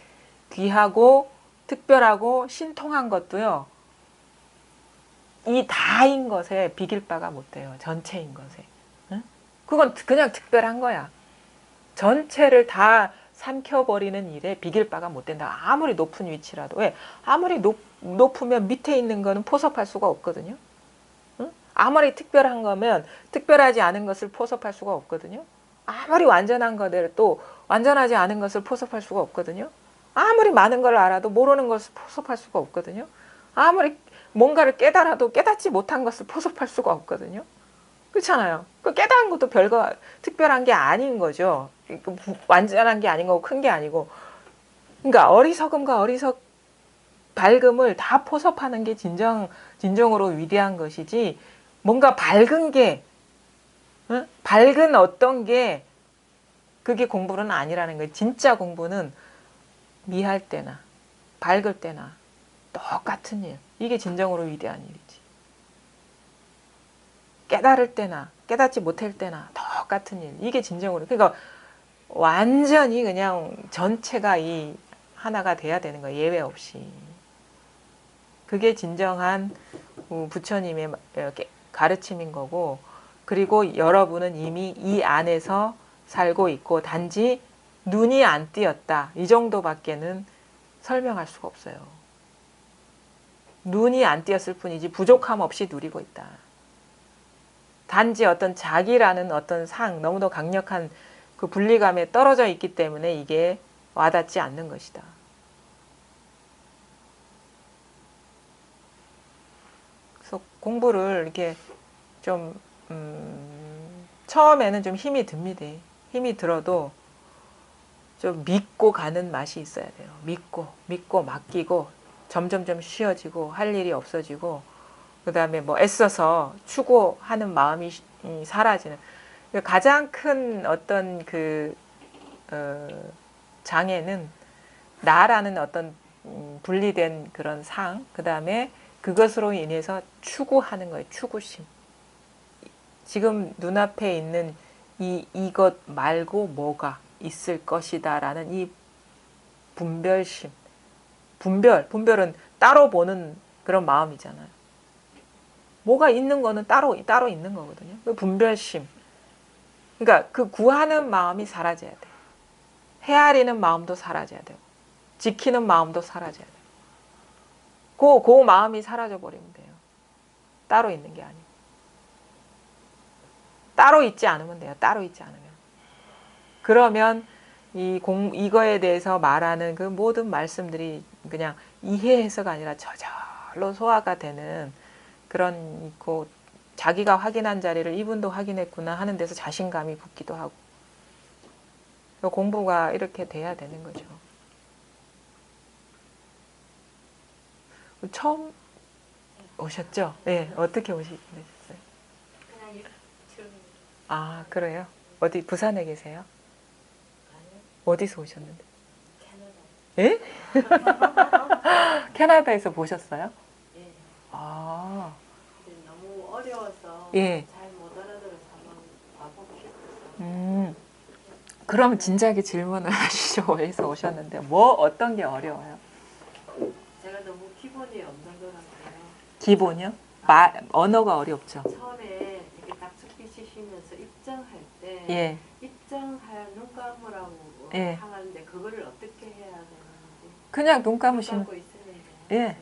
귀하고 특별하고 신통한 것도요, 이 다인 것에 비길 바가 못 돼요. 전체인 것에. 응? 그건 그냥 특별한 거야. 전체를 다 삼켜버리는 일에 비길 바가 못 된다. 아무리 높은 위치라도. 왜? 아무리 높으면 밑에 있는 거는 포섭할 수가 없거든요. 응? 아무리 특별한 거면 특별하지 않은 것을 포섭할 수가 없거든요. 아무리 완전한 거대로 또 완전하지 않은 것을 포섭할 수가 없거든요. 아무리 많은 걸 알아도 모르는 것을 포섭할 수가 없거든요. 아무리 뭔가를 깨달아도 깨닫지 못한 것을 포섭할 수가 없거든요. 그렇잖아요. 그 깨달은 것도 별거 특별한 게 아닌 거죠. 완전한 게 아닌 거고 큰 게 아니고. 그러니까 어리석음과 밝음을 다 포섭하는 게 진정으로 위대한 것이지, 뭔가 밝은 게, 응? 밝은 어떤 게 그게 공부는 아니라는 거예요. 진짜 공부는 미할 때나 밝을 때나 똑같은 일. 이게 진정으로 위대한 일이지. 깨달을 때나 깨닫지 못할 때나 똑같은 일. 이게 진정으로. 그러니까 완전히 그냥 전체가 이 하나가 돼야 되는 거예요. 예외 없이. 그게 진정한 부처님의 가르침인 거고, 그리고 여러분은 이미 이 안에서 살고 있고 단지 눈이 안 띄었다. 이 정도밖에는 설명할 수가 없어요. 눈이 안 띄었을 뿐이지 부족함 없이 누리고 있다. 단지 어떤 자기라는 어떤 너무도 강력한 그 분리감에 떨어져 있기 때문에 이게 와닿지 않는 것이다. 그래서 공부를 이렇게 좀 처음에는 좀 힘이 듭니다. 힘이 들어도 좀 믿고 가는 맛이 있어야 돼요. 믿고 맡기고 점점점 쉬워지고 할 일이 없어지고 그 다음에 뭐 애써서 추구하는 마음이 사라지는 가장 큰 어떤 그 장애는 나라는 어떤 분리된 그런 그 다음에 그것으로 인해서 추구하는 거예요. 추구심. 지금 눈앞에 있는 이것 말고 뭐가 있을 것이다 라는 이 분별심. 분별은 따로 보는 그런 마음이잖아요. 뭐가 있는 거는 따로 있는 거거든요. 그 분별심. 그러니까 그 구하는 마음이 사라져야 돼요. 헤아리는 마음도 사라져야 되고 지키는 마음도 사라져야 돼요. 그 마음이 사라져 버리면 돼요. 따로 있는 게 아니고. 따로 있지 않으면 돼요. 따로 있지 않으면. 그러면 이거에 대해서 말하는 그 모든 말씀들이 그냥 이해해서가 아니라 저절로 소화가 되는 그런 있고 자기가 확인한 자리를 이분도 확인했구나 하는 데서 자신감이 붙기도 하고 공부가 이렇게 돼야 되는 거죠. 처음 오셨죠? 네, 어떻게 오셨어요? 그냥 유튜브. 아, 그래요? 어디 부산에 계세요? 아니요. 어디서 오셨는데? 캐나다. 예? 캐나다에서 보셨어요? 예. 아, 근데 너무 어려워서 예. 잘 못 알아들어서 한번 와보고 싶어서. 그럼 진작에 질문을 하시죠. 어디서 오셨는데 뭐 어떤 게 어려워요? 제가 너무 기본이 없는 것 같아요. 기본이요? 언어가 어렵죠. 처음에 이렇게 딱sup기 치시면서 입장할 때 예. 입장할 눈 감으라고 예. 하는데 그거를 어떻게 해야 되는지. 그냥 눈 눈 감으시면 감고 있으면 예. 네.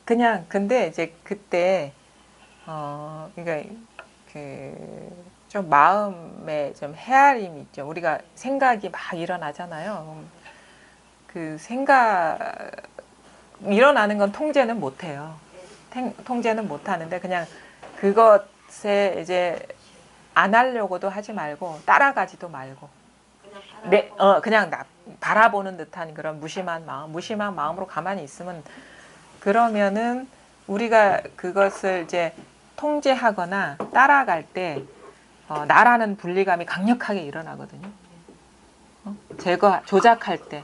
그냥 근데 이제 그때 그러니까 좀 마음에 좀 헤아림이 있죠. 우리가 생각이 막 일어나잖아요. 그 생각 일어나는 건 통제는 못 해요. 통제는 못 하는데 그냥 그것에 이제 안 하려고도 하지 말고 따라가지도 말고 그냥 바라보는 듯한 그런 무심한 마음으로 가만히 있으면 그러면은 우리가 그것을 이제 통제하거나 따라갈 때 나라는 분리감이 강력하게 일어나거든요. 조작할 때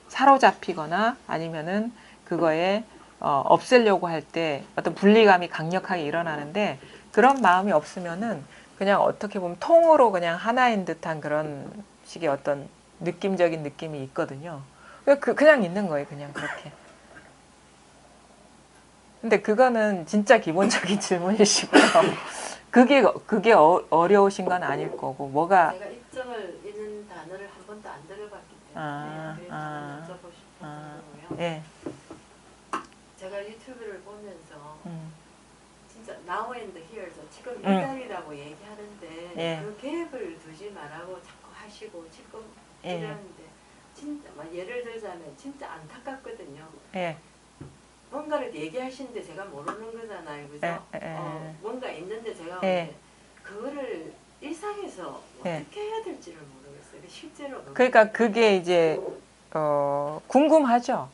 사로잡히거나 아니면은 그거에 없애려고 할 때 어떤 분리감이 강력하게 일어나는데 그런 마음이 없으면은 그냥 어떻게 보면 통으로 그냥 하나인 듯한 그런 식의 어떤 느낌적인 느낌이 있거든요. 그냥 있는 거예요. 그냥 그렇게. 근데 그거는 진짜 기본적인 질문이시고요. 그게 어려우신 건 아닐 거고 뭐가 제가 입장을 있는 단어를 한 번도 안 들어봤기 때문에 그래서 한번 여쭤보고 싶어서요. 예. 제가 유튜브를 보면서 진짜 now and here에서 지금 이 자리라고 얘기하는데 예. 그 갭을 두지 말라고 자꾸 하시고 지금 예. 이러는데 진짜 막 예를 들자면 진짜 안타깝거든요. 예. 뭔가를 얘기하시는데 제가 모르는 거잖아요, 그죠? 뭔가 있는데 제가 그거를 일상에서 어떻게 해야 될지를 모르겠어요. 실제로 그러니까 그게 이제 궁금하죠.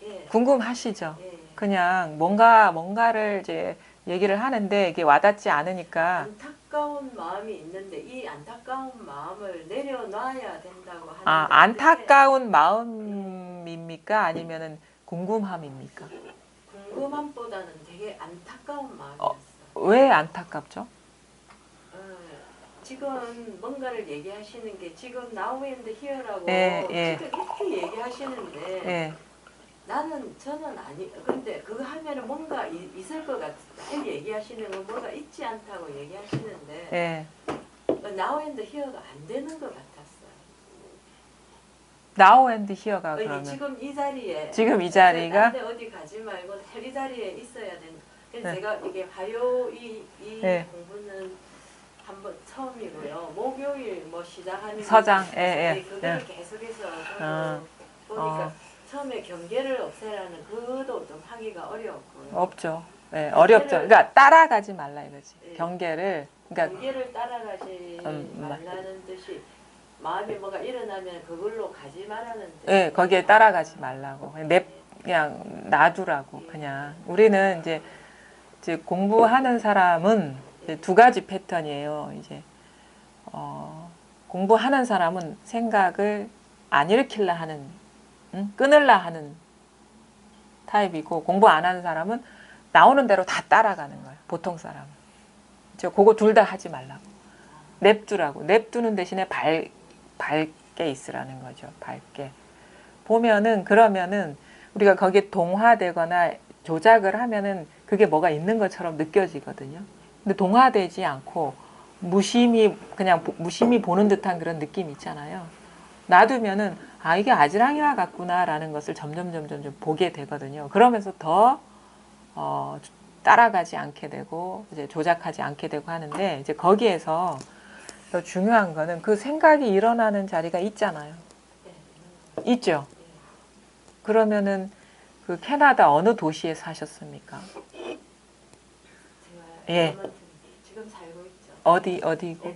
예. 궁금하시죠. 예. 그냥 뭔가를 이제 얘기를 하는데 이게 와닿지 않으니까 안타까운 마음이 있는데 이 안타까운 마음을 내려놔야 된다고 하는데 안타까운 마음입니까? 아니면은 궁금함입니까? 궁금함보다는 되게 안타까운 마음이었어요. 왜 안타깝죠? 지금 뭔가를 얘기하시는 게 지금 Now and Here라고 예. 지금 이렇게 얘기하시는데 예. 저는 아니 근데 그거 하면은 뭔가 있을 것 같아. 얘기하시는 건 뭔가 있지 않다고 얘기하시는데 예. Now and Here가 안 되는 것 같았어요. Now and Here가 그러면 지금 이 자리에 지금 이 자리가 딴데 어디 가지 말고 이 자리에 있어야 되는. 그래서 네. 제가 이게 화요 이 네. 공부는 한번 처음이고요. 목요일 뭐 시작하는 서장, 그거를 계속해서 보니까 처음에 경계를 없애라는 그것도 좀 하기가 어려웠고요. 없죠. 네, 어렵죠. 그러니까 따라가지 말라 이거지. 네. 경계를 그러니까 경계를 따라가지 말라는 뜻이 마음이 뭐가 일어나면 그걸로 가지 말라는 뜻. 네, 거기에 따라가지 말라고. 그냥 놔두라고. 그냥 우리는 이제 공부하는 사람은 이제 두 가지 패턴이에요. 이제 공부하는 사람은 생각을 안 일으키려 하는, 끊으려 하는 타입이고, 공부 안 하는 사람은 나오는 대로 다 따라가는 거예요. 보통 사람은. 그거 둘 다 하지 말라고. 냅두라고. 냅두는 대신에 밝게 있으라는 거죠. 밝게. 보면은, 그러면은, 우리가 거기에 동화되거나 조작을 하면은 그게 뭐가 있는 것처럼 느껴지거든요. 근데 동화되지 않고 그냥 무심히 보는 듯한 그런 느낌 있잖아요. 놔두면은 이게 아지랑이와 같구나라는 것을 점점 보게 되거든요. 그러면서 더 따라가지 않게 되고 이제 조작하지 않게 되고 하는데 이제 거기에서 더 중요한 거는 그 생각이 일어나는 자리가 있잖아요. 있죠. 그러면은 그 캐나다 어느 도시에 사셨습니까? 예. 지금 살고 있죠. 어디고?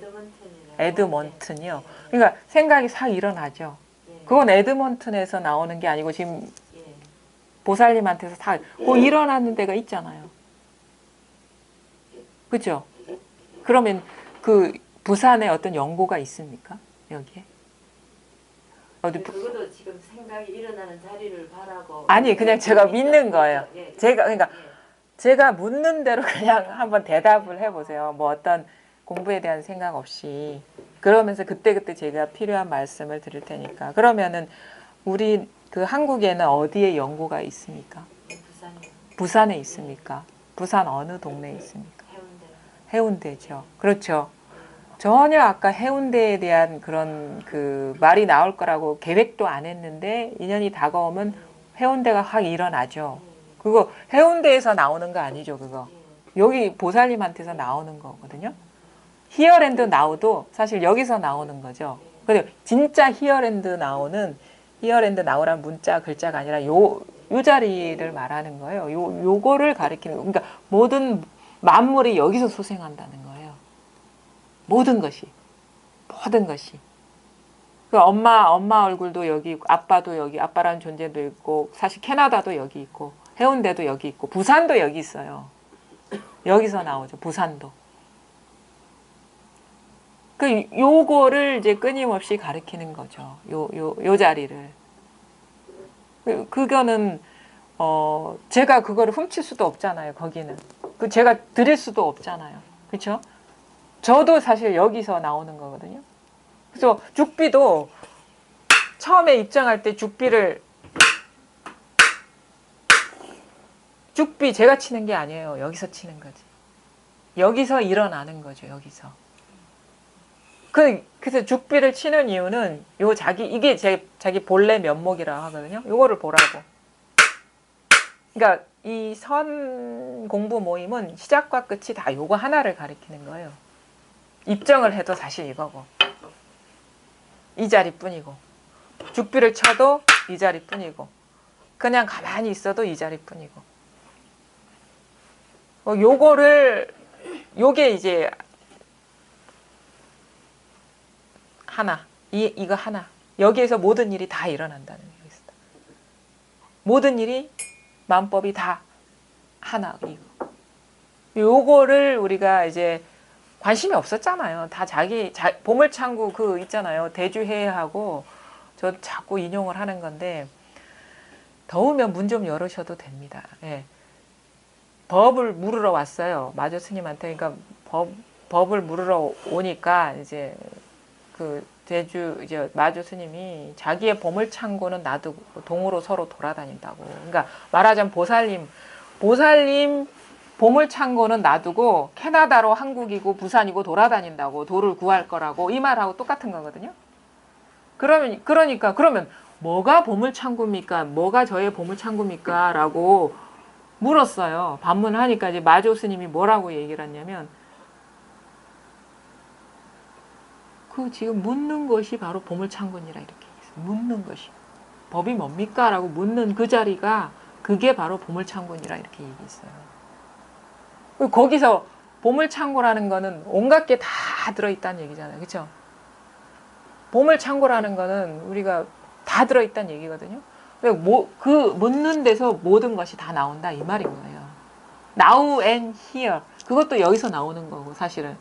에드먼튼이요. 예. 그러니까 생각이 싹 일어나죠. 예. 그건 에드먼튼에서 나오는 게 아니고 지금 보살님한테서 다 일어나는 데가 있잖아요. 그죠? 그러면 그 부산에 어떤 연고가 있습니까? 여기에? 그것도 지금 생각이 일어나는 자리를 바라고. 아니 그냥 제가 믿는 거예요. 제가 묻는 대로 그냥 한번 대답을 해보세요. 뭐 어떤 공부에 대한 생각 없이. 그러면서 그때그때 제가 필요한 말씀을 드릴 테니까. 그러면은 우리 그 한국에는 어디에 연고가 있습니까? 부산에 있습니까? 부산 어느 동네에 있습니까? 해운대죠. 그렇죠. 전혀 아까 해운대에 대한 그런 그 말이 나올 거라고 계획도 안 했는데 인연이 다가오면 해운대가 확 일어나죠. 그거 해운대에서 나오는 거 아니죠, 그거. 여기 보살님한테서 나오는 거거든요. 히어랜드 나우도 사실 여기서 나오는 거죠. 근데 진짜 히어랜드 나우라는 문자 글자가 아니라 요 자리를 말하는 거예요. 요거를 가리키는 거. 그러니까 모든 만물이 여기서 소생한다는 거예요. 모든 것이. 그 엄마 얼굴도 여기 있고, 아빠도 여기, 아빠라는 존재도 있고, 사실 캐나다도 여기 있고, 해운대도 여기 있고, 부산도 여기 있어요. 여기서 나오죠, 부산도. 요거를 이제 끊임없이 가리키는 거죠. 요 자리를. 그거는, 제가 그거를 훔칠 수도 없잖아요, 거기는. 제가 드릴 수도 없잖아요. 그렇죠? 저도 사실 여기서 나오는 거거든요. 그래서 죽비도 처음에 입장할 때 죽비 제가 치는 게 아니에요. 여기서 치는 거지. 여기서 일어나는 거죠. 여기서. 그래서 죽비를 치는 이유는 이게 자기 본래 면목이라고 하거든요. 요거를 보라고. 그러니까 이 선 공부 모임은 시작과 끝이 다 요거 하나를 가리키는 거예요. 입정을 해도 사실 이거고. 이 자리뿐이고. 죽비를 쳐도 이 자리뿐이고. 그냥 가만히 있어도 이 자리뿐이고. 요게 이제 하나. 이거 하나. 여기에서 모든 일이 다 일어난다는 게 있어. 모든 일이 마음법이 다 하나. 요거를 우리가 이제 관심이 없었잖아요. 다 보물창구 그 있잖아요. 대주해하고 저 자꾸 인용을 하는 건데 더우면 문 좀 열으셔도 됩니다. 예. 법을 물으러 왔어요. 마조 스님한테. 그러니까 법을 물으러 오니까 이제 그 제주 이제 마주 스님이 자기의 보물창고는 놔두고 동으로 서로 돌아다닌다고. 그러니까 말하자면 보살님 보물창고는 놔두고 캐나다로 한국이고 부산이고 돌아다닌다고. 돌을 구할 거라고. 이 말하고 똑같은 거거든요. 그러면 뭐가 보물창고입니까? 뭐가 저의 보물창고입니까? 라고 물었어요. 반문하니까 이제 마조 스님이 뭐라고 얘기를 했냐면 그 지금 묻는 것이 바로 보물창고니라 이렇게 얘기했어요. 묻는 것이. 법이 뭡니까? 라고 묻는 그 자리가 그게 바로 보물창고니라 이렇게 얘기했어요. 거기서 보물창고라는 거는 온갖 게 다 들어있다는 얘기잖아요. 그렇죠? 보물창고라는 거는 우리가 다 들어있다는 얘기거든요. 그 묻는 데서 모든 것이 다 나온다 이 말인 거예요. Now and here. 그것도 여기서 나오는 거고 사실은.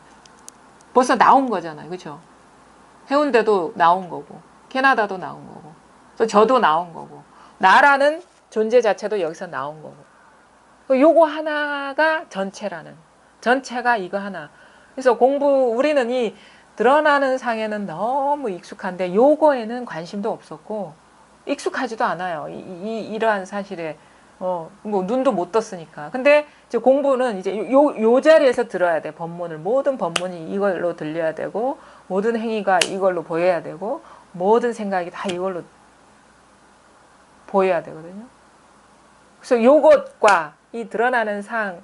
벌써 나온 거잖아요. 그렇죠? 해운대도 나온 거고 캐나다도 나온 거고 또 저도 나온 거고 나라는 존재 자체도 여기서 나온 거고 요거 하나가 전체가 이거 하나. 그래서 우리는 이 드러나는 상에는 너무 익숙한데 요거에는 관심도 없었고 익숙하지도 않아요. 이러한 사실에 뭐 눈도 못 떴으니까. 근데 이제 공부는 이제 요 자리에서 들어야 돼. 법문을. 모든 법문이 이걸로 들려야 되고 모든 행위가 이걸로 보여야 되고 모든 생각이 다 이걸로 보여야 되거든요. 그래서 요것과 이 드러나는 상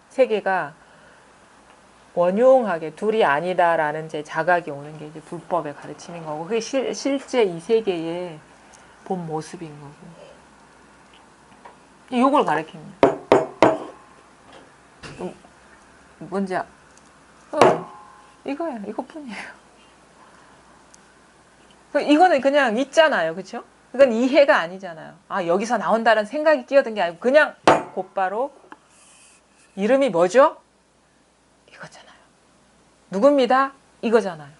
세계가 원용하게 둘이 아니다라는 이제 자각이 오는 게 이제 불법의 가르침인 거고 그게 실제 이 세계의 본 모습인 거고 요걸 가르칩니다. 뭔지 이거예요. 이것뿐이에요. 이거는 그냥 있잖아요. 그렇죠? 이건 이해가 아니잖아요. 아 여기서 나온다는 생각이 끼어든 게 아니고 그냥 곧바로 이름이 뭐죠? 이거잖아요. 누굽니다? 이거잖아요.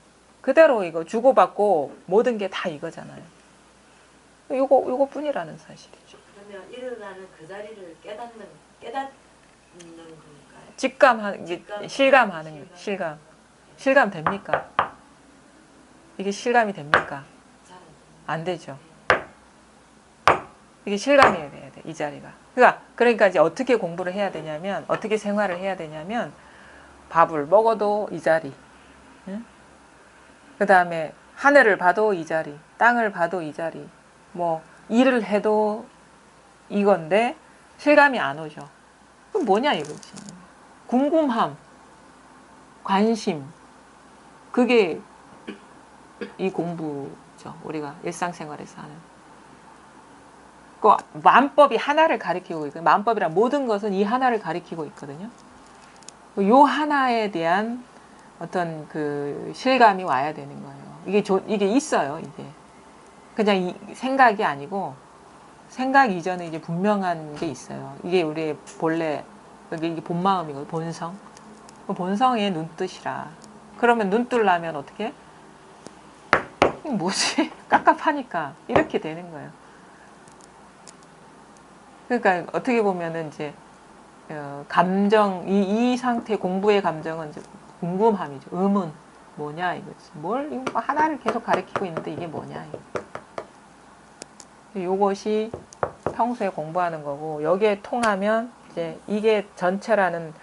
그대로 이거 주고받고 모든 게 다 이거잖아요. 요거뿐이라는 사실이죠. 그러면 일어나는 그 자리를 깨닫는 건가요? 실감하는 거예요. 실감 됩니까? 이게 실감이 됩니까? 안 되죠. 이게 실감이 돼야 돼, 이 자리가. 그러니까 이제 어떻게 공부를 해야 되냐면, 어떻게 생활을 해야 되냐면, 밥을 먹어도 이 자리, 응? 그 다음에 하늘을 봐도 이 자리, 땅을 봐도 이 자리, 뭐 일을 해도 이건데 실감이 안 오죠. 그럼 뭐냐 이거지. 궁금함, 관심, 그게 이 공부죠. 우리가 일상생활에서 하는. 그 만법이 하나를 가리키고 있거든요. 만법이란 모든 것은 이 하나를 가리키고 있거든요. 요 하나에 대한 어떤 그 실감이 와야 되는 거예요. 이게 있어요. 이게 그냥 생각이 아니고 생각 이전에 이제 분명한 게 있어요. 이게 우리의 본래 이게 본 마음이거든요. 본성. 본성의 눈뜻이라. 그러면 눈 뜨려면 어떻게? 뭐지? 깝깝하니까 이렇게 되는 거예요. 그러니까 어떻게 보면은 이제 감정 이 상태 공부의 감정은 이제 궁금함이죠. 의문 뭐냐 이거지. 이거 하나를 계속 가리키고 있는데 이게 뭐냐 이거. 요것이 평소에 공부하는 거고 여기에 통하면 이제 이게 전체라는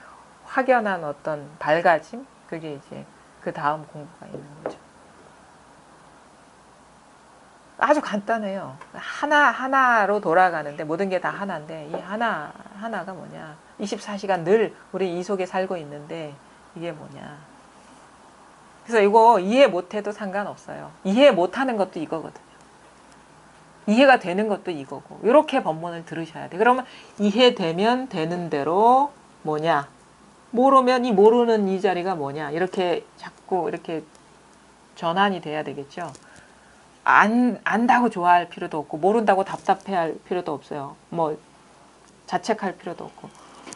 확연한 어떤 밝아짐 그게 이제 그 다음 공부가 있는 거죠. 아주 간단해요. 하나로 돌아가는데 모든 게 다 하나인데 이 하나가 뭐냐. 24시간 늘 우리 이 속에 살고 있는데 이게 뭐냐. 그래서 이거 이해 못해도 상관없어요. 이해 못하는 것도 이거거든요. 이해가 되는 것도 이거고 이렇게 법문을 들으셔야 돼. 그러면 이해되면 되는 대로 뭐냐. 모르면 이 모르는 이 자리가 뭐냐. 이렇게 자꾸 이렇게 전환이 돼야 되겠죠. 안다고 좋아할 필요도 없고 모른다고 답답해할 필요도 없어요. 뭐 자책할 필요도 없고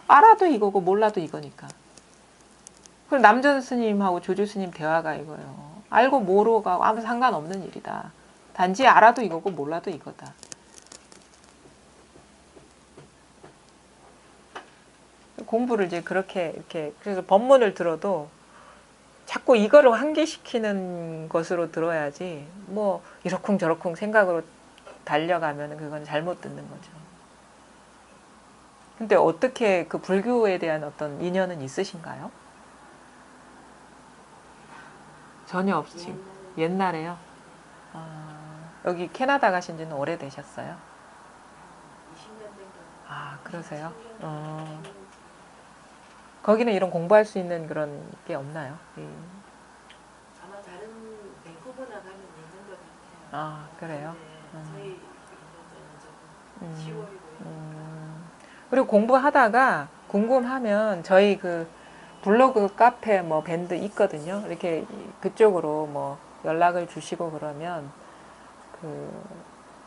알아도 이거고 몰라도 이거니까. 그럼 남전 스님하고 조주 스님 대화가 이거예요. 알고 모르고가 아무 상관없는 일이다. 단지 알아도 이거고 몰라도 이거다. 공부를 이제 그렇게 이렇게 그래서 법문을 들어도 자꾸 이거를 환기시키는 것으로 들어야지 뭐 이러쿵저러쿵 생각으로 달려가면 그건 잘못 듣는 거죠. 근데 어떻게 그 불교에 대한 어떤 인연은 있으신가요? 전혀 없으시고 옛날에요? 여기 캐나다 가신 지는 오래되셨어요? 20년 된 거. 아, 그러세요? 거기는 이런 공부할 수 있는 그런 게 없나요? 아마 다른 밴쿠버나 가면 있는 것 같아요. 아, 그래요? 네, 저희 이런 데는 조금 10월이고요. 그리고 공부하다가 궁금하면 저희 그 블로그 카페 뭐 밴드 있거든요. 이렇게 그쪽으로 뭐 연락을 주시고 그러면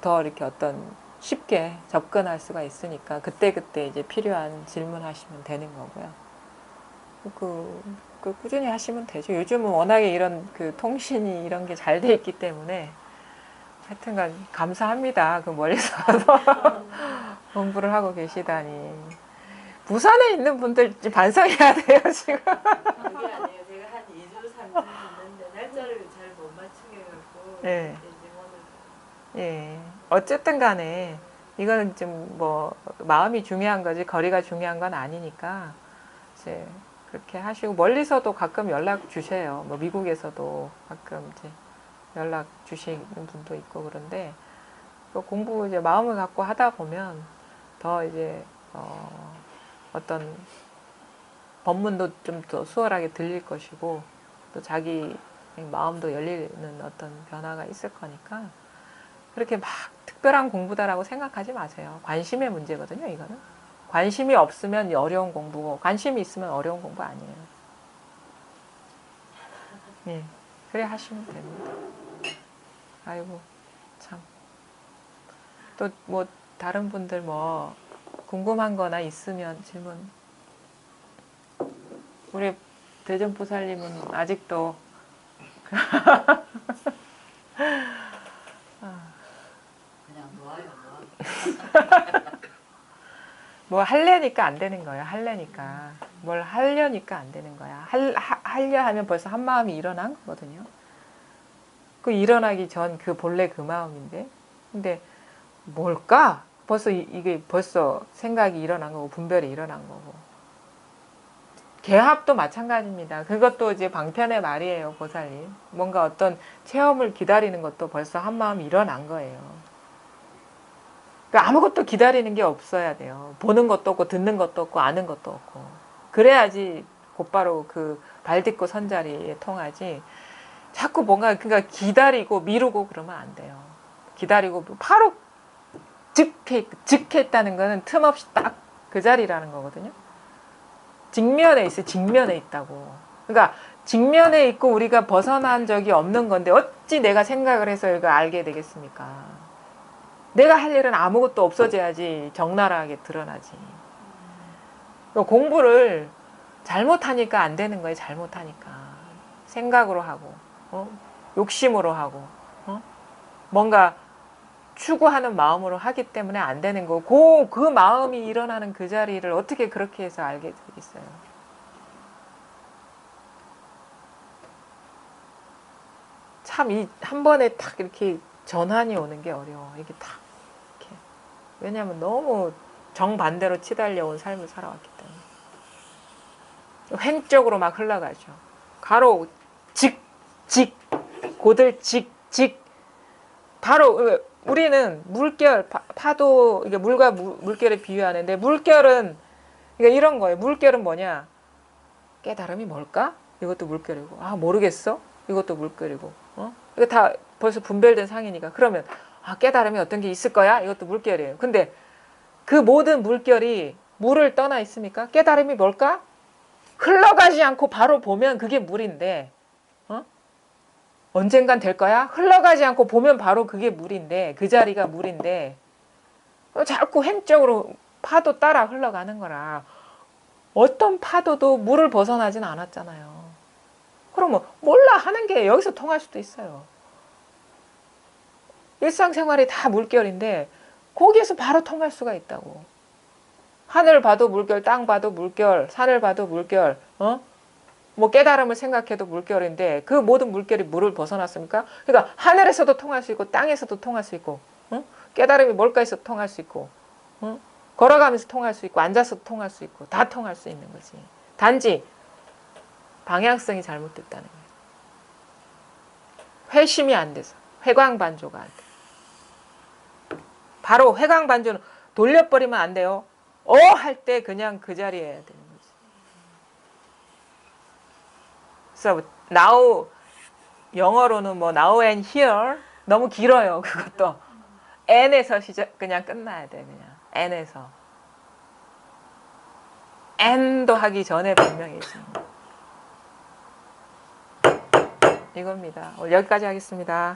더 이렇게 어떤 쉽게 접근할 수가 있으니까 그때그때 이제 필요한 질문하시면 되는 거고요. 꾸준히 하시면 되죠. 요즘은 워낙에 이런 그 통신이 이런 게 잘 돼 있기 때문에 하여튼간 감사합니다. 그 멀리서 공부를 하고 계시다니. 부산에 있는 분들 반성해야 돼요, 지금. 그게 아니에요. 제가 한 2주, 3주 있는데 날짜를 잘 못 맞추게 갖고 네. 이제 오늘 예. 어쨌든 간에 이거는 좀 뭐 마음이 중요한 거지 거리가 중요한 건 아니니까 이제 그렇게 하시고 멀리서도 가끔 연락 주세요. 뭐 미국에서도 가끔 이제 연락 주시는 분도 있고 그런데 또 공부 이제 마음을 갖고 하다 보면 더 이제 어떤 법문도 좀 더 수월하게 들릴 것이고 또 자기 마음도 열리는 어떤 변화가 있을 거니까 그렇게 막 특별한 공부다라고 생각하지 마세요. 관심의 문제거든요, 이거는. 관심이 없으면 어려운 공부고 관심이 있으면 어려운 공부 아니에요. 예, 그래 하시면 됩니다. 아이고 참. 또 뭐 다른 분들 뭐 궁금한 거나 있으면 질문. 우리 대전보살님은 아직도 그냥 놓아요, 뭐 하려니까 안 되는 거예요. 하려니까. 뭘 하려니까 안 되는 거야. 하려 하면 벌써 한 마음이 일어난 거거든요. 그 일어나기 전 그 본래 그 마음인데. 근데 뭘까? 벌써 이게 벌써 생각이 일어난 거고 분별이 일어난 거고. 개합도 마찬가지입니다. 그것도 이제 방편의 말이에요, 보살님. 뭔가 어떤 체험을 기다리는 것도 벌써 한 마음이 일어난 거예요. 그러니까 아무것도 기다리는 게 없어야 돼요. 보는 것도 없고 듣는 것도 없고 아는 것도 없고. 그래야지 곧바로 그 발 딛고 선 자리에 통하지. 자꾸 뭔가 그러니까 기다리고 미루고 그러면 안 돼요. 기다리고 바로 즉했다는 거는 틈없이 딱 그 자리라는 거거든요. 직면에 있어요. 직면에 있다고. 그러니까 직면에 있고 우리가 벗어난 적이 없는 건데 어찌 내가 생각을 해서 이거 알게 되겠습니까? 내가 할 일은 아무것도 없어져야지 적나라하게 드러나지. 공부를 잘못하니까 안 되는 거예요. 잘못하니까. 생각으로 하고 욕심으로 하고 뭔가 추구하는 마음으로 하기 때문에 안 되는 거고 그 마음이 일어나는 그 자리를 어떻게 그렇게 해서 알게 되겠어요. 참 이 한 번에 탁 이렇게 전환이 오는 게 어려워. 이게 탁 이렇게. 왜냐하면 너무 정반대로 치달려온 삶을 살아왔기 때문에. 횡적으로 막 흘러가죠. 가로 직 고들 직 바로 우리는 물결 파도 이게 물과 물결을 비유하는데 물결은 그러니까 이런 거예요. 물결은 뭐냐? 깨달음이 뭘까? 이것도 물결이고 아 모르겠어? 이것도 물결이고 이거 다 벌써 분별된 상이니까 그러면 아 깨달음이 어떤 게 있을 거야? 이것도 물결이에요. 근데 그 모든 물결이 물을 떠나 있습니까? 깨달음이 뭘까? 흘러가지 않고 바로 보면 그게 물인데 언젠간 될 거야? 흘러가지 않고 보면 바로 그게 물인데 그 자리가 물인데 자꾸 횡적으로 파도 따라 흘러가는 거라 어떤 파도도 물을 벗어나진 않았잖아요. 그러면 몰라 하는 게 여기서 통할 수도 있어요. 일상생활이 다 물결인데 거기에서 바로 통할 수가 있다고. 하늘 봐도 물결, 땅 봐도 물결, 산을 봐도 물결, 뭐 깨달음을 생각해도 물결인데 그 모든 물결이 물을 벗어났습니까? 그러니까 하늘에서도 통할 수 있고 땅에서도 통할 수 있고 응? 깨달음이 뭘까에서 통할 수 있고 응? 걸어가면서 통할 수 있고 앉아서 통할 수 있고 다 통할 수 있는 거지. 단지 방향성이 잘못됐다는 거예요. 회심이 안 돼서 회광반조가 안 돼. 바로 회광반조는 돌려버리면 안 돼요. 할 때 그냥 그 자리에 해야 되는 거지. 그래서 now 영어로는 뭐 now and here 너무 길어요. 그것도 and에서 시작 그냥 끝나야 돼. 그냥 and에서 and도 하기 전에 분명해지는 이겁니다. 오늘 여기까지 하겠습니다.